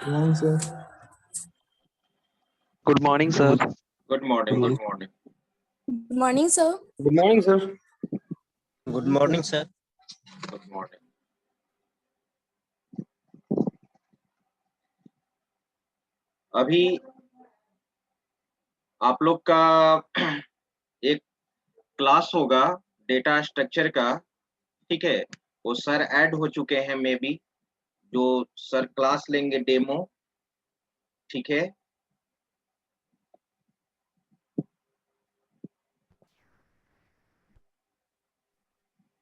Morning, sir. Good morning, sir. Good morning. Good Good morning. Good morning, sir. Good morning, sir. Good morning, sir. Good morning. अभी आप लोग का एक class होगा data structure का, ठीक है। वो सर ऐड हो चुके हैं, मे बी जो सर क्लास लेंगे डेमो, ठीक है।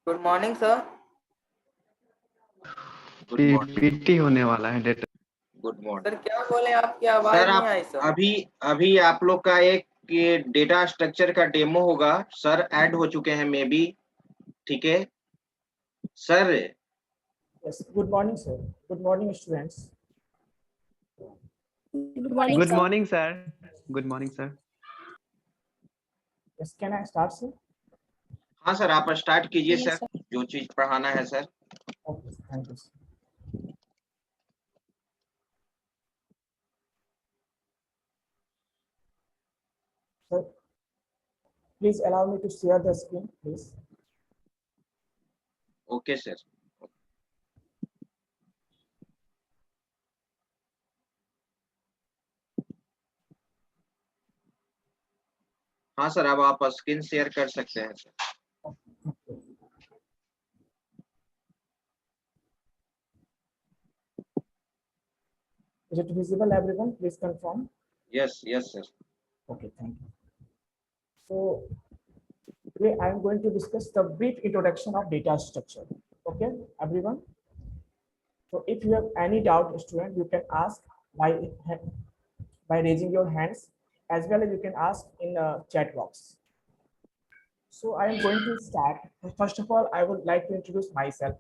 Good morning sir. Good morning. PT होने वाला है डेटा। गुड मॉर्निंग सर क्या बोले, आपकी आवाज सर। नहीं आई सर। अभी आप लोग का एक डेटा स्ट्रक्चर का डेमो होगा, सर ऐड हो चुके हैं मे बी, ठीक है sir. Yes, good morning, sir. Good morning, students. Good morning, Good sir. morning, sir. Good morning, sir. Yes, can I start, sir? हाँ सर, आप स्टार्ट कीजिए Yes, सर, जो चीज पढ़ाना है sir. Okay, thank you, sir. Sir, please allow me to share the screen, please. Okay sir. हाँ sir, अब आप स्क्रीन शेयर कर सकते हैं sir. Is it visible, everyone? Please confirm. Yes yes sir. Okay, thank you. So today I am going to discuss the brief introduction of data structure. Okay, everyone. So if you have any doubt, student, you can ask by raising your hands, as well as you can ask in the chat box. So I am going to start. First of all, I would like to introduce myself.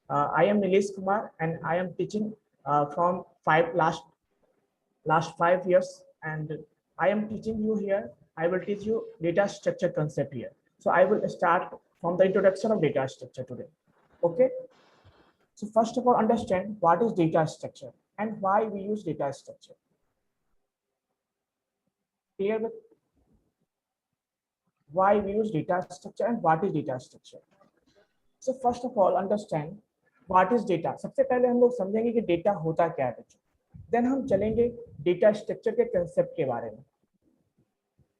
I am Nilesh Kumar, and I am teaching from last 5 years, and I am teaching you here. I will teach you data structure concept here. So I will start from the introduction of data structure today. Okay. So first of all, understand what is data structure and why we use data structure. Clear with why we use data structure and what is data structure. So first of all, understand what is data. सबसे पहले हम लोग समझेंगे कि data होता क्या है बच्चों, देन हम चलेंगे डेटा स्ट्रक्चर के कंसेप्ट के बारे में।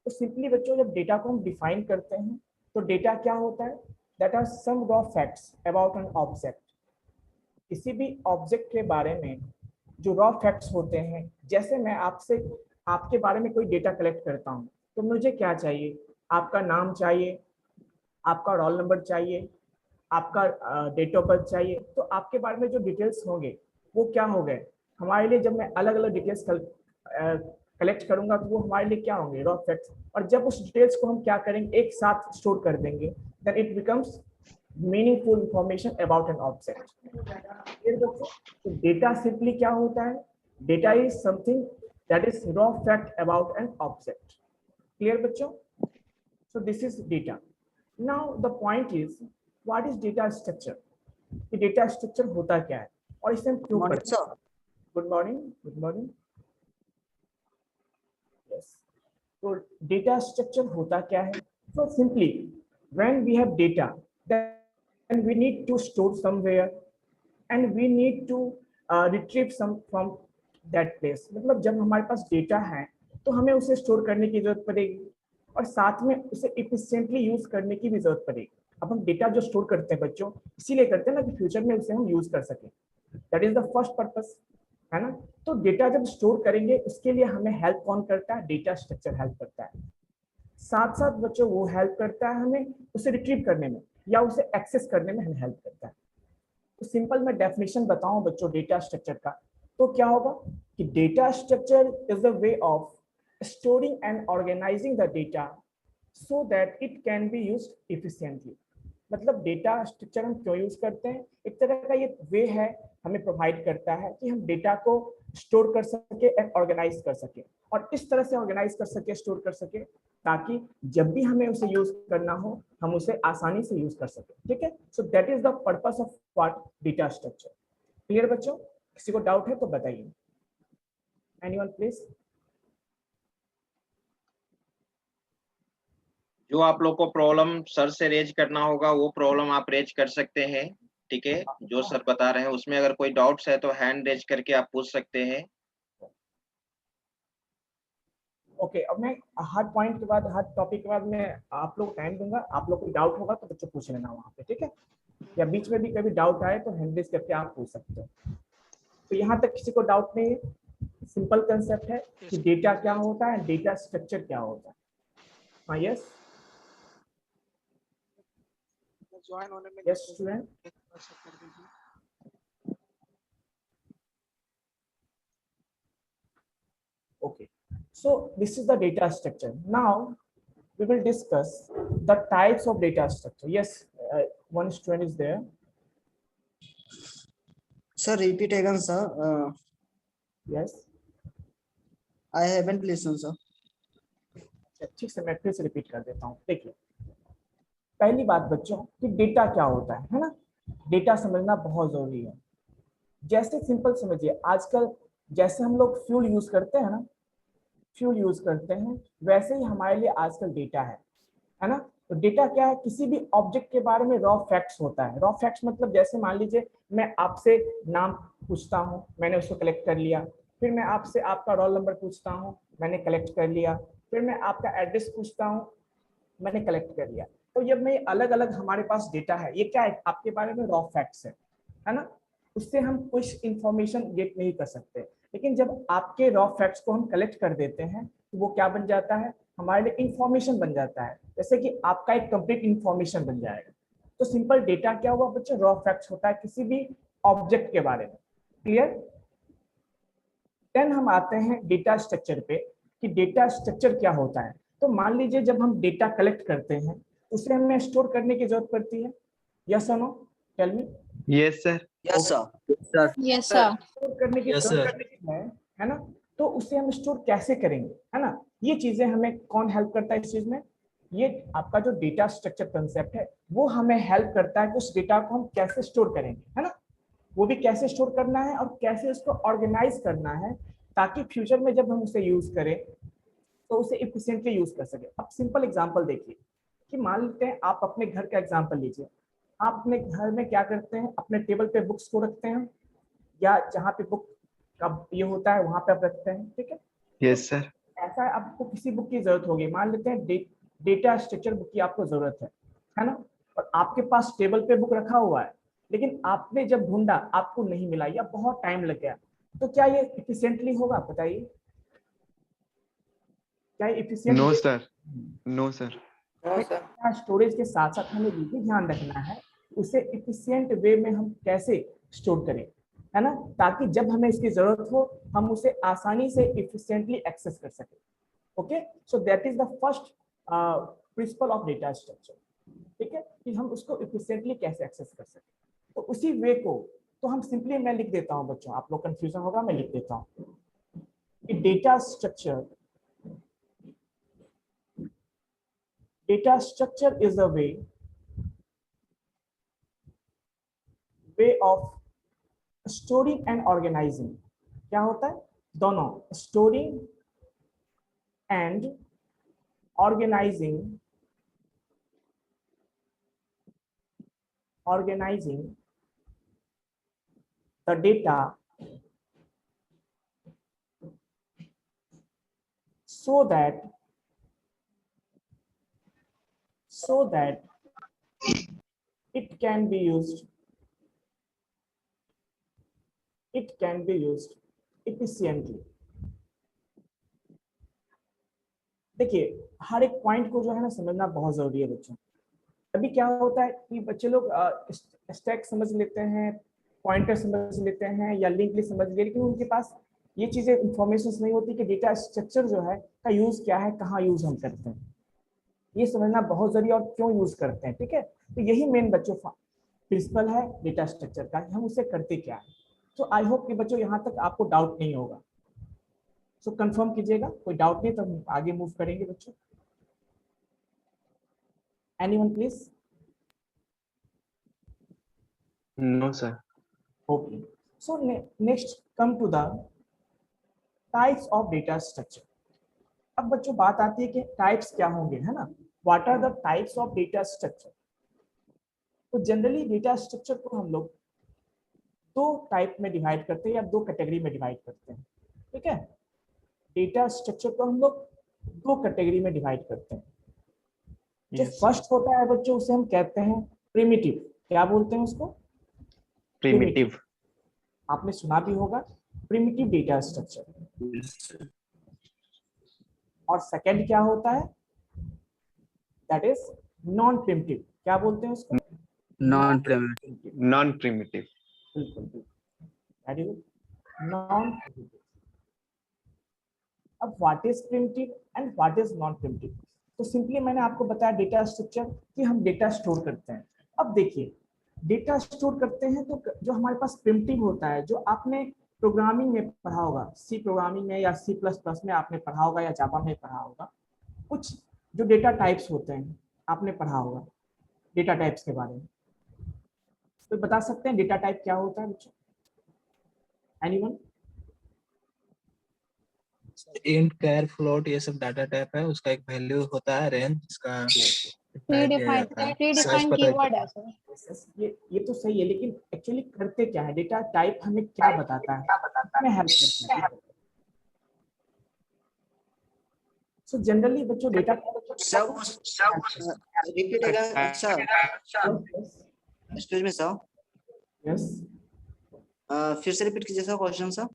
तो सिंपली बच्चों, जब डेटा को हम डिफाइन करते हैं तो डेटा क्या होता है? That are some raw facts about an object. किसी भी ऑब्जेक्ट के बारे में जो रॉ फैक्ट्स होते हैं, जैसे मैं आपसे आपके बारे में कोई डेटा कलेक्ट करता हूँ, तो मुझे क्या चाहिए? आपका नाम चाहिए, आपका रोल नंबर चाहिए, आपका डेट ऑफ बर्थ चाहिए। तो आपके बारे में जो डिटेल्स होंगे वो क्या हो गए हमारे लिए। जब मैं अलग अलग डिटेल्स कलेक्ट करूंगा तो वो हमारे लिए क्या होंगे? Raw facts. और जब उस डिटेल्स को हम क्या करेंगे? एक साथ स्टोर कर देंगे, then it becomes meaningful information about an object. तो डेटा सिंपली क्या होता है? Data is something that is raw fact about an object. Clear बच्चों? So this is data. Now the point is, what is data structure? कि data structure होता क्या है और इसे हम क्यों पढ़ते हैं? Good morning. Good morning. Yes. तो data structure होता क्या है? So simply, when we have data, then we need to store somewhere, and we need to retrieve some from that place. मतलब जब हमारे पास data है तो हमें उसे स्टोर करने की जरूरत पड़ेगी और साथ में उसे इफिशिएंटली यूज करने की भी जरूरत पड़ेगी। अब हम डेटा जो स्टोर करते हैं बच्चों, इसीलिए करते हैं ना कि फ्यूचर में उसे हम यूज कर सकें। That is the first purpose, है ना। तो डेटा जब स्टोर करेंगे उसके लिए हमें हेल्प कौन करता है? डेटा स्ट्रक्चर हेल्प करता है। साथ साथ बच्चों वो हेल्प करता है हमें उसे रिट्रीव करने में या उसे एक्सेस करने में हमें हेल्प करता है। तो सिंपल मैं डेफिनेशन बताऊं बच्चों डेटा स्ट्रक्चर का, तो क्या होगा कि data structure is the way of storing and organizing the data so that it can be used efficiently। मतलब डेटा स्ट्रक्चर हम क्यों यूज करते हैं? एक तरह का ये वे है, हमें प्रोवाइड करता है कि हम डेटा को स्टोर कर सके एंड ऑर्गेनाइज कर सके, और इस तरह से ऑर्गेनाइज कर सके, स्टोर कर सके, ताकि जब भी हमें उसे यूज करना हो हम उसे आसानी से यूज कर सके। ठीक है। सो that is the purpose of what data structure. Clear बच्चों? किसी को डाउट है तो बताइए। Anyone please. जो आप लोग को प्रॉब्लम सर से रेज करना होगा वो प्रॉब्लम आप रेज कर सकते हैं, ठीक है। जो सर बता रहे हैं उसमें अगर कोई डाउट्स है तो हैंड रेज करके आप पूछ सकते हैं। ओके, अब मैं हर पॉइंट के बाद, हर टॉपिक के बाद मैं आप लोग टाइम दूंगा। आप लोग को डाउट होगा तो बच्चों पूछ लेना वहाँ पे, ठीक है। या बीच में भी कभी डाउट आए तो हैंड रेज करके आप पूछ सकते हो। तो यहाँ तक किसी को डाउट नहीं है? सिंपल कंसेप्ट है कि डेटा क्या होता है, डेटा स्ट्रक्चर क्या होता है। हाँ, yes yes student. Okay, so this is the data structure. Now we will discuss the types of data structure. Yes, one student is there. Sir, repeat again, sir. Yes, I haven't listened, sir. ठीक से मैं फिर से repeat कर देता हूँ। देखिए, पहली बात बच्चों कि डेटा क्या होता है ना। डेटा समझना बहुत जरूरी है। जैसे सिंपल समझिए, आजकल जैसे हम लोग फ्यूल यूज करते हैं ना, फ्यूल यूज करते हैं, वैसे ही हमारे लिए आजकल डेटा है ना। तो डेटा क्या है? किसी भी ऑब्जेक्ट के बारे में रॉ फैक्ट्स होता है। रॉ फैक्ट्स मतलब जैसे मान लीजिए मैं आपसे नाम पूछता हूँ, मैंने उसको कलेक्ट कर लिया। फिर मैं आपसे आपका रोल नंबर पूछता हूँ, मैंने कलेक्ट कर लिया। फिर मैं आपका एड्रेस पूछता हूँ, मैंने कलेक्ट कर लिया। तो ये में अलग अलग हमारे पास डेटा है। ये क्या है? आपके बारे में रॉ फैक्ट्स है ना। उससे हम कुछ इंफॉर्मेशन गेट नहीं कर सकते। लेकिन जब आपके रॉ फैक्ट्स को हम कलेक्ट कर देते हैं तो वो क्या बन जाता है? हमारे लिए इंफॉर्मेशन बन जाता है। जैसे कि आपका एक कंप्लीट इंफॉर्मेशन बन जाएगा। तो सिंपल डेटा क्या हुआ बच्चों? रॉ फैक्ट्स होता है किसी भी ऑब्जेक्ट के बारे में। क्लियर? देन हम आते हैं डेटा स्ट्रक्चर पे कि डेटा स्ट्रक्चर क्या होता है। तो मान लीजिए जब हम डेटा कलेक्ट करते हैं उसे हमें स्टोर करने की जरूरत पड़ती है। यस और no? Tell me. Yes, sir. Yes, sir. Yes, sir. Store करने की Yes, जरूरत है ना। तो उसे हम स्टोर कैसे करेंगे, है ना। ये चीजें हमें कौन हेल्प करता है इस चीज में? ये आपका जो डेटा स्ट्रक्चर कंसेप्ट है वो हमें हेल्प करता है कि उस डेटा को हम कैसे स्टोर करेंगे, है ना। वो भी कैसे स्टोर करना है और कैसे उसको ऑर्गेनाइज करना है ताकि फ्यूचर में जब हम उसे यूज करें तो उसे इफिशिएंटली यूज कर सके। अब सिंपल एग्जांपल देखिए कि मान लेते हैं आप अपने घर का एग्जांपल लीजिए। आप अपने घर में क्या करते हैं? अपने टेबल पे बुक्स को रखते हैं या जहाँ पे बुक का ये होता है वहां पे आप रखते हैं, ठीक है। Yes, sir. ऐसा है, आपको किसी बुक की जरूरत होगी। मान लेते हैं डेटा स्ट्रक्चर बुक की आपको जरूरत है ना। और आपके पास टेबल पे बुक रखा हुआ है, लेकिन आपने जब ढूंढा आपको नहीं मिला या बहुत टाइम लग गया, तो क्या ये इफिशिएंटली होगा? बताइए, क्या efficient? No, sir. No, sir. No sir. Storage के साथ साथ हमें ये भी ध्यान रखना है उसे इफिशिएंट वे में हम कैसे स्टोर करें, है ना, ताकि जब हमें इसकी जरूरत हो हम उसे आसानी से इफिशिएंटली एक्सेस कर सके। Okay, so that is the first principle of data structure, ठीक है, कि हम उसको इफिशिएंटली कैसे एक्सेस कर सके। तो उसी वे को तो हम सिंपली, मैं लिख देता हूं बच्चों, आप लोग कंफ्यूजन होगा, मैं लिख देता हूं कि data structure is a way of storing and organizing। क्या होता है? दोनों, storing and organizing the data so that it can be used efficiently। देखिए, हर एक पॉइंट को जो है ना समझना बहुत जरूरी है बच्चों। अभी क्या होता है कि बच्चे लोग स्टैक समझ लेते हैं, पॉइंटर समझ लेते हैं या लिंक लिस्ट समझ लिए, लेकिन उनके पास ये चीजें इंफॉर्मेशन नहीं होती कि डेटा स्ट्रक्चर जो है का यूज क्या है, कहाँ यूज हम करते हैं। ये समझना बहुत जरूरी है और क्यों यूज करते हैं, ठीक है। तो यही मेन बच्चों प्रिंसिपल है डेटा स्ट्रक्चर का, हम उसे करते क्या है। तो आई होप कि बच्चों यहाँ तक आपको डाउट नहीं होगा। सो कंफर्म कीजिएगा, कोई डाउट नहीं तो हम आगे मूव करेंगे बच्चों। Anyone please. No, sir. Okay. So next come to the types of data structure. अब बच्चों बात आती है कि टाइप्स क्या होंगे, है ना? What are the types of data structure? तो जनरली डेटा स्ट्रक्चर को हम लोग दो टाइप में डिवाइड करते हैं या दो कैटेगरी में डिवाइड करते हैं, ठीक है? डेटा स्ट्रक्चर को हम लोग दो कैटेगरी में डिवाइड करते हैं। जो Yes, sir. फर्स्ट होता है बच्चों उसे हम कहते हैं प्रिमिटिव। क्या बोलते हैं उसको? Primitive. आपने सुना भी होगा, प्रिमिटिव डेटा स्ट्रक्चर। और सेकंड क्या होता है? That is non primitive. क्या बोलते हैं उसको? Non primitive. Non-primitive. बिल्कुल वेरी गुड, नॉन प्रिमिटिव। अब what is primitive and what is non primitive? तो सिंपली मैंने आपको बताया डेटा स्ट्रक्चर कि हम डेटा स्टोर करते हैं। अब देखिए, डेटा स्टोर करते हैं तो जो हमारे पास प्रिमिटिव होता है, जो आपने प्रोग्रामिंग में पढ़ा होगा, सी प्रोग्रामिंग में या C++ में आपने पढ़ा होगा या जावा में पढ़ा होगा, कुछ जो डेटा टाइप्स होते हैं आपने पढ़ा होगा डेटा टाइप्स के बारे में। तो बता सकते हैं डेटा टाइप क्या होता है बच्चों? एनीवन? इंट, कैर, फ्लोट, ये सब डाटा टाइप है। उसका एक वैल्यू होता है, रेंज, जिसका प्रीडिफाइंड कीवर्ड है सर। ये तो सही है, लेकिन एक्चुअली करते क्या है? डेटा टाइप हमें क्या बताता है, हमें हेल्प करता है। सो जनरली बच्चों data Repeat again, sir. Excuse me, sir. Yes फिर से रिपीट कीजिए सर क्वेश्चन सर।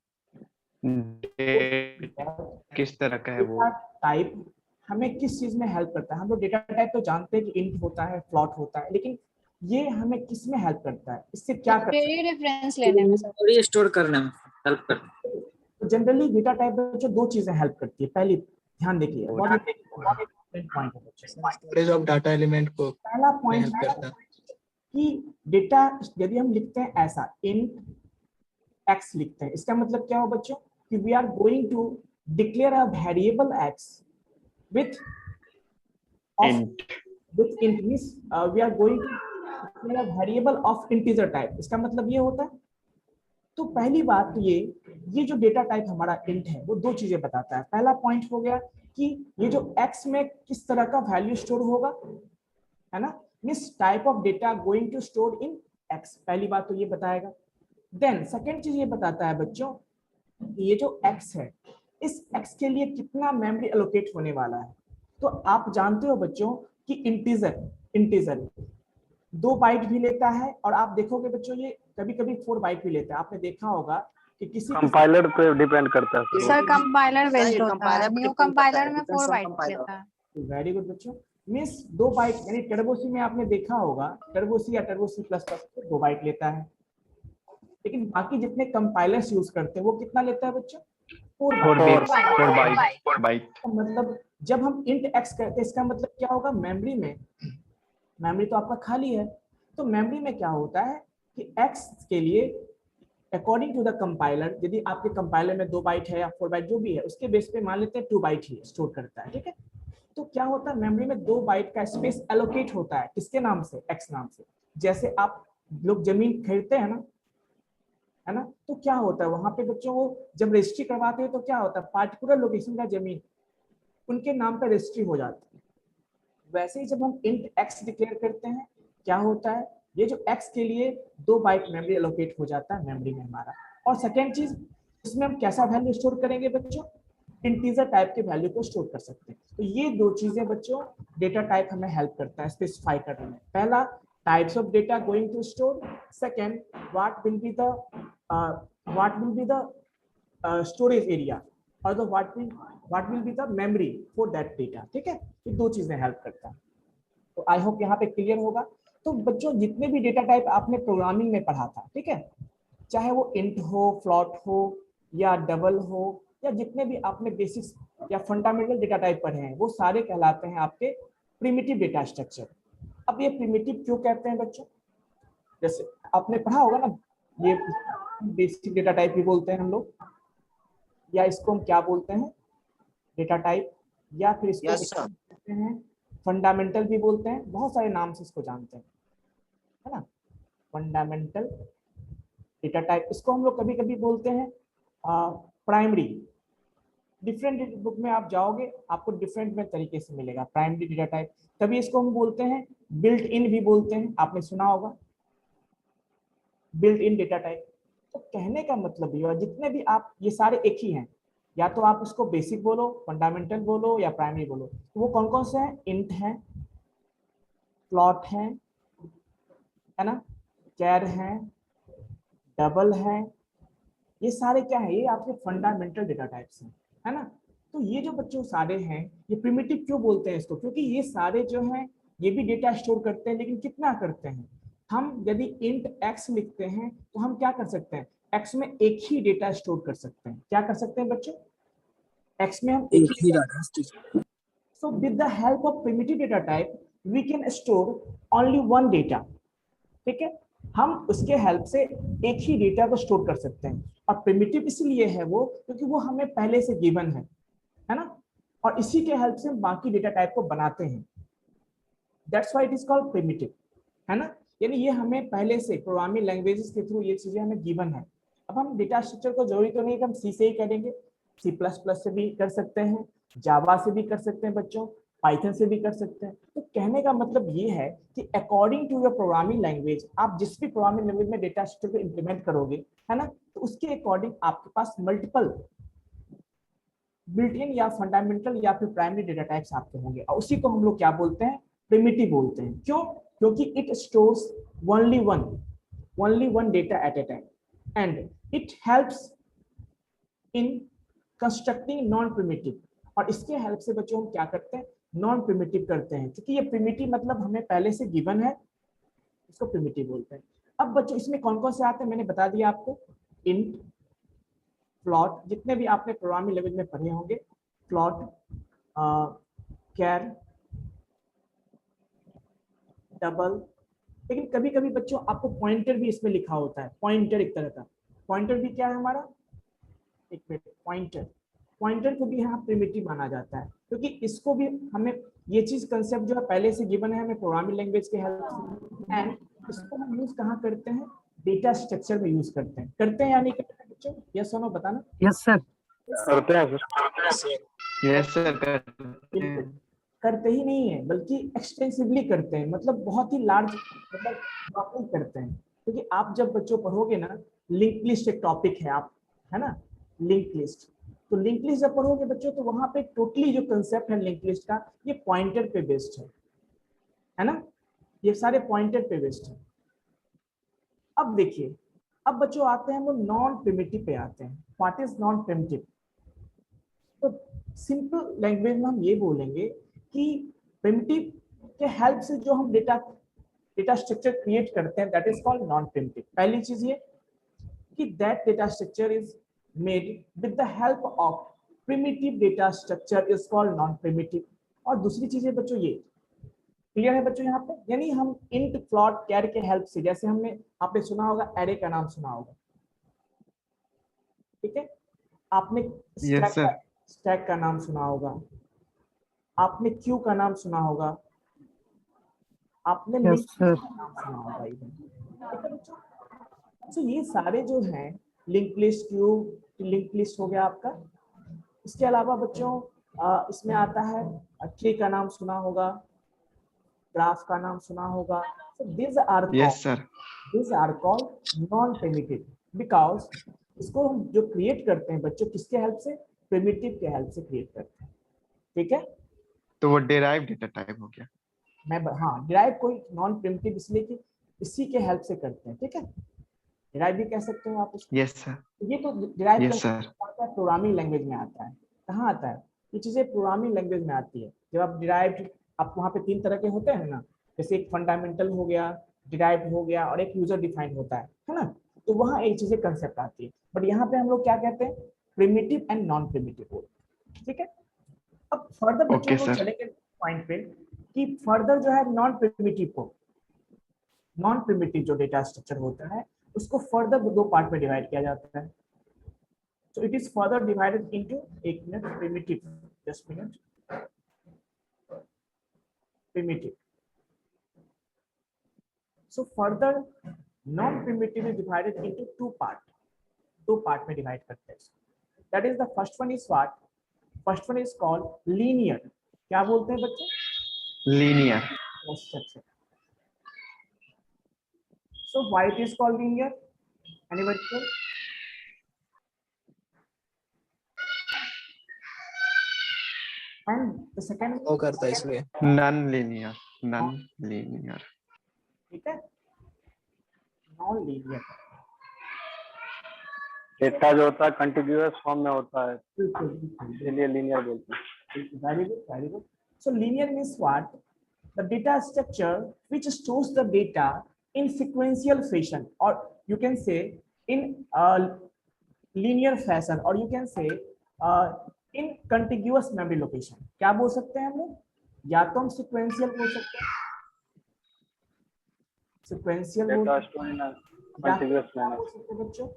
किस तरह का है वो? टाइप हमें किस चीज में हेल्प करता है? हम लोग डेटा टाइप तो जानते हैं कि इंट होता है, फ्लॉट होता है, लेकिन ये हमें किस में हेल्प करता है? इससे क्या करता है? क्वेरी रेफरेंस लेने में सर। स्टोर करने में हेल्प करता है। तो जनरली डेटा टाइप में जो दो चीजें हेल्प करती है, पहली ध्यान देखिए, पॉइंट है बच्चों। स्टोरेज ऑफ डाटा एलिमेंट को पहला हेल्प पॉइंट करता है। कि डेटा यदि हम लिखते हैं ऐसा इंट एक्स लिखते हैं, इसका मतलब क्या हो बच्चों? कि we are going to declare a variable x with Int. with int means we are going to declare a variable of integer type। इसका मतलब ये होता है। तो पहली बात तो ये जो डेटा टाइप हमारा int है वो दो चीजें बताता है। पहला पॉइंट हो गया कि ये जो x में किस तरह का वैल्यू स्टोर होगा, है ना? Means type of data going to store in x, पहली बात तो ये बताएगा। देन सेकंड चीज ये बताता है बच्चों, ये जो x है, इस x के लिए कितना मेमोरी एलोकेट होने वाला है। तो आप जानते हो बच्चों कि इंटीजर 2 बाइट भी लेता है, और आप देखोगे बच्चों ये कभी-कभी 4 बाइट भी लेता है। आपने देखा होगा कि किसी कंपाइलर पे डिपेंड करता है सर कंपाइलर सर, बेस्ड ये होता compiler है, पे न्यू depend करता कंपाइलर है, में depends 4 on बाइट compiler. लेता है। वेरी गुड बच्चों, मींस 2 बाइट, यानी टर्बोसी में आपने देखा होगा, टर्बोसी या टर्बो C++ 2 बाइट लेता है, लेकिन बाकी जितने कंपाइलर्स यूज करते हैं वो कितना लेता है बच्चों? 4 बाइट। 4 byte. मतलब जब हम इंट एक्स करते हैं, इसका मतलब क्या होगा? मेमोरी तो आपका खाली है, तो मेमोरी में क्या होता है कि एक्स के लिए अकॉर्डिंग टू द कंपाइलर, यदि आपके कंपाइलर में 2 बाइट है या 4 बाइट जो भी है, उसके बेस पे मान लेते हैं 2 बाइट ही स्टोर करता है, ठीक है? तो क्या होता है, मेमोरी में 2 बाइट का स्पेस एलोकेट होता है, किसके नाम से? एक्स नाम से। जैसे आप लोग जमीन खरीदते हैं ना, है ना, तो क्या होता है वहां पे बच्चों को जब रजिस्ट्री करवाते हैं तो क्या होता है, पार्टिकुलर लोकेशन का जमीन उनके नाम पर रजिस्ट्री हो जाती है। वैसे ही जब हम इंट एक्स डिक्लेयर करते हैं, क्या होता है, ये जो एक्स के लिए 2 बाइट मेमोरी एलोकेट हो जाता है मेमोरी में हमारा। और सेकेंड चीज, इसमें हम कैसा वैल्यू स्टोर करेंगे बच्चों? इंटीजर टाइप के वैल्यू को स्टोर कर सकते हैं। तो ये दो चीजें बच्चों डेटा टाइप हमें हेल्प करता है स्पेसिफाई करने में। पहला, types of data going to store. Second, what will be the storage area, और the what will be the memory for that data, ठीक है? ये दो चीजें हेल्प करता है। तो आई होप यहाँ पे क्लियर होगा। तो बच्चों जितने भी डेटा टाइप आपने प्रोग्रामिंग में पढ़ा था, ठीक है, चाहे वो इंट हो, फ्लॉट हो या डबल हो, या जितने भी आपने बेसिक्स या फंडामेंटल डेटा टाइप पढ़े हैं, वो सारे कहलाते हैं आपके प्रिमिटिव डेटा स्ट्रक्चर। अब ये प्रिमिटिव क्यों कहते हैं बच्चों? जैसे आपने पढ़ा होगा ना, ये बेसिक डेटा टाइप भी बोलते हैं हम लोग, या इसको हम क्या बोलते हैं, डेटा टाइप, या फिर इसको Yes, sir. हैं फंडामेंटल भी बोलते हैं, बहुत सारे नाम से इसको जानते हैं, है ना? फंडामेंटल डेटा टाइप, इसको हम लोग कभी कभी बोलते हैं प्राइमरी। डिफरेंट बुक में आप जाओगे आपको डिफरेंट में तरीके से मिलेगा प्राइमरी डेटा टाइप। कभी इसको हम बोलते हैं बिल्ट इन भी बोलते हैं, आपने सुना होगा बिल्ट इन डेटा टाइप। तो कहने का मतलब ये जितने भी आप ये सारे एक ही हैं, या तो आप उसको बेसिक बोलो, फंडामेंटल बोलो या प्राइमरी बोलो। तो वो कौन कौन से हैं? इंट है, फ्लोट है ना, कैर है, डबल है, ये सारे क्या है? ये आपके फंडामेंटल डेटा टाइप्स हैं, है ना। तो ये जो बच्चों सारे हैं, ये प्रिमिटिव क्यों बोलते हैं इसको? क्योंकि ये सारे जो हैं ये भी डेटा स्टोर करते हैं, लेकिन कितना करते हैं? हम यदि इंट x लिखते हैं तो हम क्या कर सकते हैं? x में एक ही डेटा स्टोर कर सकते हैं। क्या कर सकते हैं बच्चों? x में हम एक ही data. So with the help of primitive data type, we can store only one data. ठीक है, हम उसके हेल्प से एक ही डेटा को स्टोर कर सकते हैं। और प्रिमिटिव इसलिए है वो क्योंकि वो हमें पहले से गिवन है ना, और इसी के हेल्प से हम बाकी डेटा टाइप को बनाते हैं। That's why it is called primitive, है ना। यानी ये हमें पहले से प्रोग्रामिंग लैंग्वेजेस के थ्रू ये चीजें हमें गिवन है। अब हम डेटा स्ट्रक्चर को जरूरी तो नहीं कि हम सी से ही करेंगे, C++ से भी कर सकते हैं, जावा से भी कर सकते हैं बच्चों, पाइथन से भी कर सकते हैं। तो कहने का मतलब ये है कि according to your programming language, आप जिस भी प्रोग्रामिंग लैंग्वेज में डेटा स्ट्रक्चर को इंप्लीमेंट करोगे, है ना, तो उसके अकॉर्डिंग आपके पास मल्टीपल बिल्ट इन या फंडामेंटल या फिर प्राइमरी डेटा टाइप्स आपके होंगे, और उसी को हम लोग क्या बोलते हैं? प्रिमिटिव बोलते हैं। क्यों? क्योंकि it stores only one data eight A time and it helps in constructing non primitive. और इसके हेल्प से बच्चों हम क्या करते हैं? नॉन प्रिमिटिव करते हैं, क्योंकि ये प्रिमिटिव मतलब हमें पहले से गिवन है, इसको प्रिमिटिव बोलते हैं। अब बच्चों इसमें कौन कौन से आते हैं मैंने बता दिया आपको। इंट, फ्लोट, जितने भी आपने प्रोग्रामिंग लैंग्वेज में पढ़े होंगे, फ्लोट, कैर, डबल। लेकिन कभी कभी बच्चों आपको पॉइंटर भी इसमें लिखा होता है। पॉइंटर एक तरह का, पॉइंटर भी क्या है हमारा? एक मिनट, पॉइंटर को भी यहाँ प्रिमिटिव माना जाता है, क्योंकि इसको भी हमें ये चीज कंसेप्ट जो है पहले से गिवन है हमें प्रोग्रामिंग लैंग्वेज के हेल्प से, एंड इसको हम यूज कहाँ करते हैं? डेटा स्ट्रक्चर में यूज करते हैं या नहीं करते हैं बच्चों? यस और नो बताना। यस सर, करते हैं सर। यस सर, बिल्कुल करते ही नहीं है बल्कि एक्सटेंसिवली करते हैं, मतलब बहुत ही लार्ज मतलब करते हैं। क्योंकि आप जब बच्चों पढ़ोगे ना, लिंक लिस्ट एक टॉपिक है, आप है ना, लिंक लिस्ट, तो लिंक लिस्ट जब पढ़ोगे बच्चों तो वहां पे टोटली जो कंसेप्ट है लिंक लिस्ट का, ये पॉइंटर पे बेस्ड है ना, ये सारे पॉइंटर पे बेस्ड है। अब देखिए, अब बच्चों आते हैं वो नॉन प्रिमिटिव पे आते हैं। What is non primitive? तो सिंपल लैंग्वेज में हम ये बोलेंगे कि प्रिमिटिव के हेल्प से जो हम डेटा स्ट्रक्चर क्रिएट करते हैं, that is called non primitive. पहली चीज ये कि that data structure is made with the help of primitive data structure is called non primitive. और दूसरी चीज है बच्चों, ये क्लियर है बच्चों यहाँ पे? यानी हम इंट, फ्लोट, कैर के हेल्प से, जैसे हमने आपने सुना होगा एरे का नाम सुना होगा, ठीक है, आपने स्टैक का नाम सुना होगा, आपने क्यू का नाम सुना होगा, आपने लिंक का नाम सुना होगा इवन, ठीक है बच्चों। तो ये सारे जो हैं link list, Q, link list हो गया आपका। इसके अलावा बच्चों इसमें आता है ट्री का नाम सुना होगा, ग्राफ का नाम सुना होगा। So these are called non primitive because इसको हम जो क्रिएट करते हैं बच्चों किसके हेल्प से? प्रिमिटिव के हेल्प से क्रिएट करते हैं, ठीक है। तो वो डिराइव्ड डेटा टाइप हो गया। हाँ, डिराइव कोई नॉन प्रिमिटिव इसलिए कि इसी के हेल्प से करते हैं, ठीक है। डिराइव भी कह सकते हो आप इसको। यस सर, ये तो derive yes sir. Programming language में आता है। कहाँ आता है ये चीजें? प्रोग्रामिंग लैंग्वेज में आती है। जब आप डिराइव्ड, आप वहाँ पे 3 तरह के होते हैं ना, जैसे एक फंडामेंटल हो गया, डिराइव्ड हो गया, और एक यूजर डिफाइंड होता है ना। तो वहाँ एक चीजें कंसेप्ट आती है, बट यहाँ पे हम लोग क्या कहते हैं? प्रिमिटिव एंड नॉन प्रिमिटिव, ठीक है। अब फर्दर बच्चों को चलेंगे पॉइंट पे कि फर्दर जो है नॉन प्रिमिटिव जो डेटा स्ट्रक्चर होता है उसको फर्दर 2 पार्ट में डिवाइड किया जाता है। So it is further divided into primitive. So further non primitive is divided into दो पार्ट में डिवाइड करते हैं। That is the first one is what, first one is called linear. क्या बोलते हैं बच्चे? Linear. Structure. So why it is called linear? Anybody know? And the second वो करता है इसलिए। Non-linear. Non-linear. ठीक है, नॉन लीनियर। डेटा जो होता है कंटिन्यूअस फॉर्म में होता है, बिल्कुल, इसलिए लीनियर बोलते हैं। very good, very good. So linear means what? The data structure which stores the data in sequential fashion, or you can say in linear fashion, or you can say in contiguous memory location. क्या बोल सकते हैं हम लोग? या तो हम sequential बोल सकते हैं, sequential बोल डेटा सकते स्टोर इन हैं, कंटिन्यूअस क्या मैनर। बोल सकते हैं बच्चों?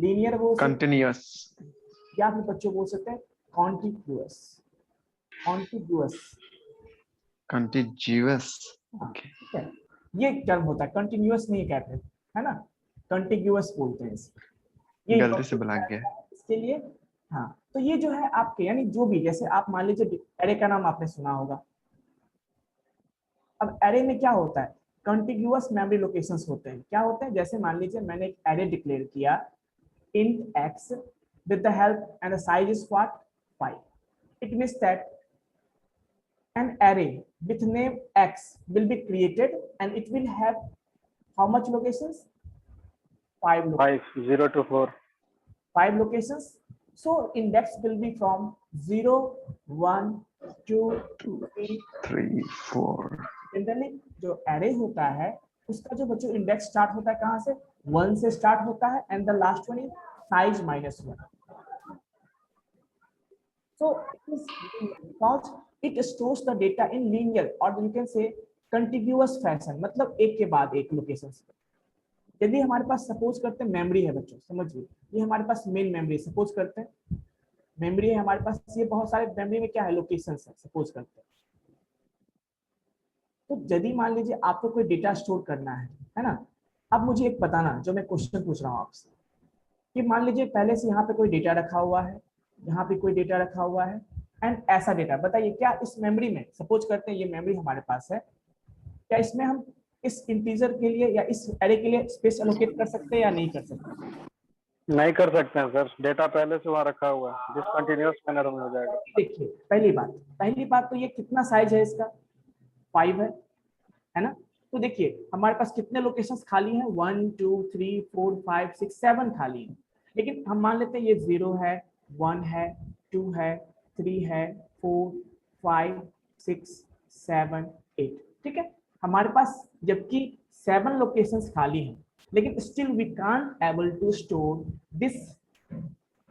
linear बोल सकते हैं, Continuous. या फिर बच्चों बोल सकते हैं contiguous, contiguous। Contiguous. Okay. ठीक है, ये टर्म होता है, कंटिन्यूअस नहीं कहते है ना, कंटिग्यूअस बोलते हैं इसे। ये गलती से बुला गया। इसके लिए हाँ, तो ये जो है आपके, यानी जो भी, जैसे आप मान लीजिए एरे का नाम आपने सुना होगा। अब एरे में क्या होता है? कंटिग्यूअस मेमोरी लोकेशंस होते हैं। क्या होते हैं? जैसे मान लीजिए मैंने एक एरे डिक्लेयर किया int x with the help and the size is what 5. It means that an array with name x will be created and it will have how much locations? 5 locations. 5 0 to 4 5 locations. So index will be from 0 1 2 3 3, 4. Generally जो array होता है उसका जो बच्चों index start होता है कहाँ से? 1 से स्टार्ट होता है and the last one is size -1. So because it stores the data in linear or you can say contiguous fashion, मतलब एक के बाद एक लोकेशन। यदि हमारे पास सपोज करते हैं मेमोरी है बच्चों, समझिए ये हमारे पास मेन मेमोरी, सपोज करते हैं मेमोरी है हमारे पास, ये बहुत सारे मेमोरी में क्या है लोकेशंस है, सपोज करते हैं। तो यदि मान लीजिए आपको कोई डेटा स्टोर करना है ना, अब मुझे एक बताना, जो मैं क्वेश्चन पूछ रहा हूँ आपसे, कि मान लीजिए पहले से यहाँ पे कोई डेटा रखा हुआ है, यहाँ पे कोई डेटा रखा हुआ है एंड ऐसा डेटा, बताइए क्या इस मेमोरी में, सपोज करते हैं ये मेमोरी हमारे पास है, क्या इसमें हम इस इंटीजर के लिए या इस एरे के लिए स्पेस एलोकेट कर सकते हैं या नहीं कर सकते? नहीं कर सकते हैं सर, डेटा पहले से वहाँ रखा हुआ है, डिसकंटिन्यूअस मैनर में हो जाएगा। देखिए पहली बात तो ये कितना साइज है इसका? 5 है ना। तो देखिए हमारे पास कितने लोकेशंस खाली हैं? 1 2 3 4 5 6 7 खाली हैं। लेकिन हम मान लेते हैं ये 0 है, 1 है, 2 है, 3 है, 4 5 6 7 8, ठीक है। हमारे पास जबकि 7 लोकेशंस खाली हैं, लेकिन still we can't able to store this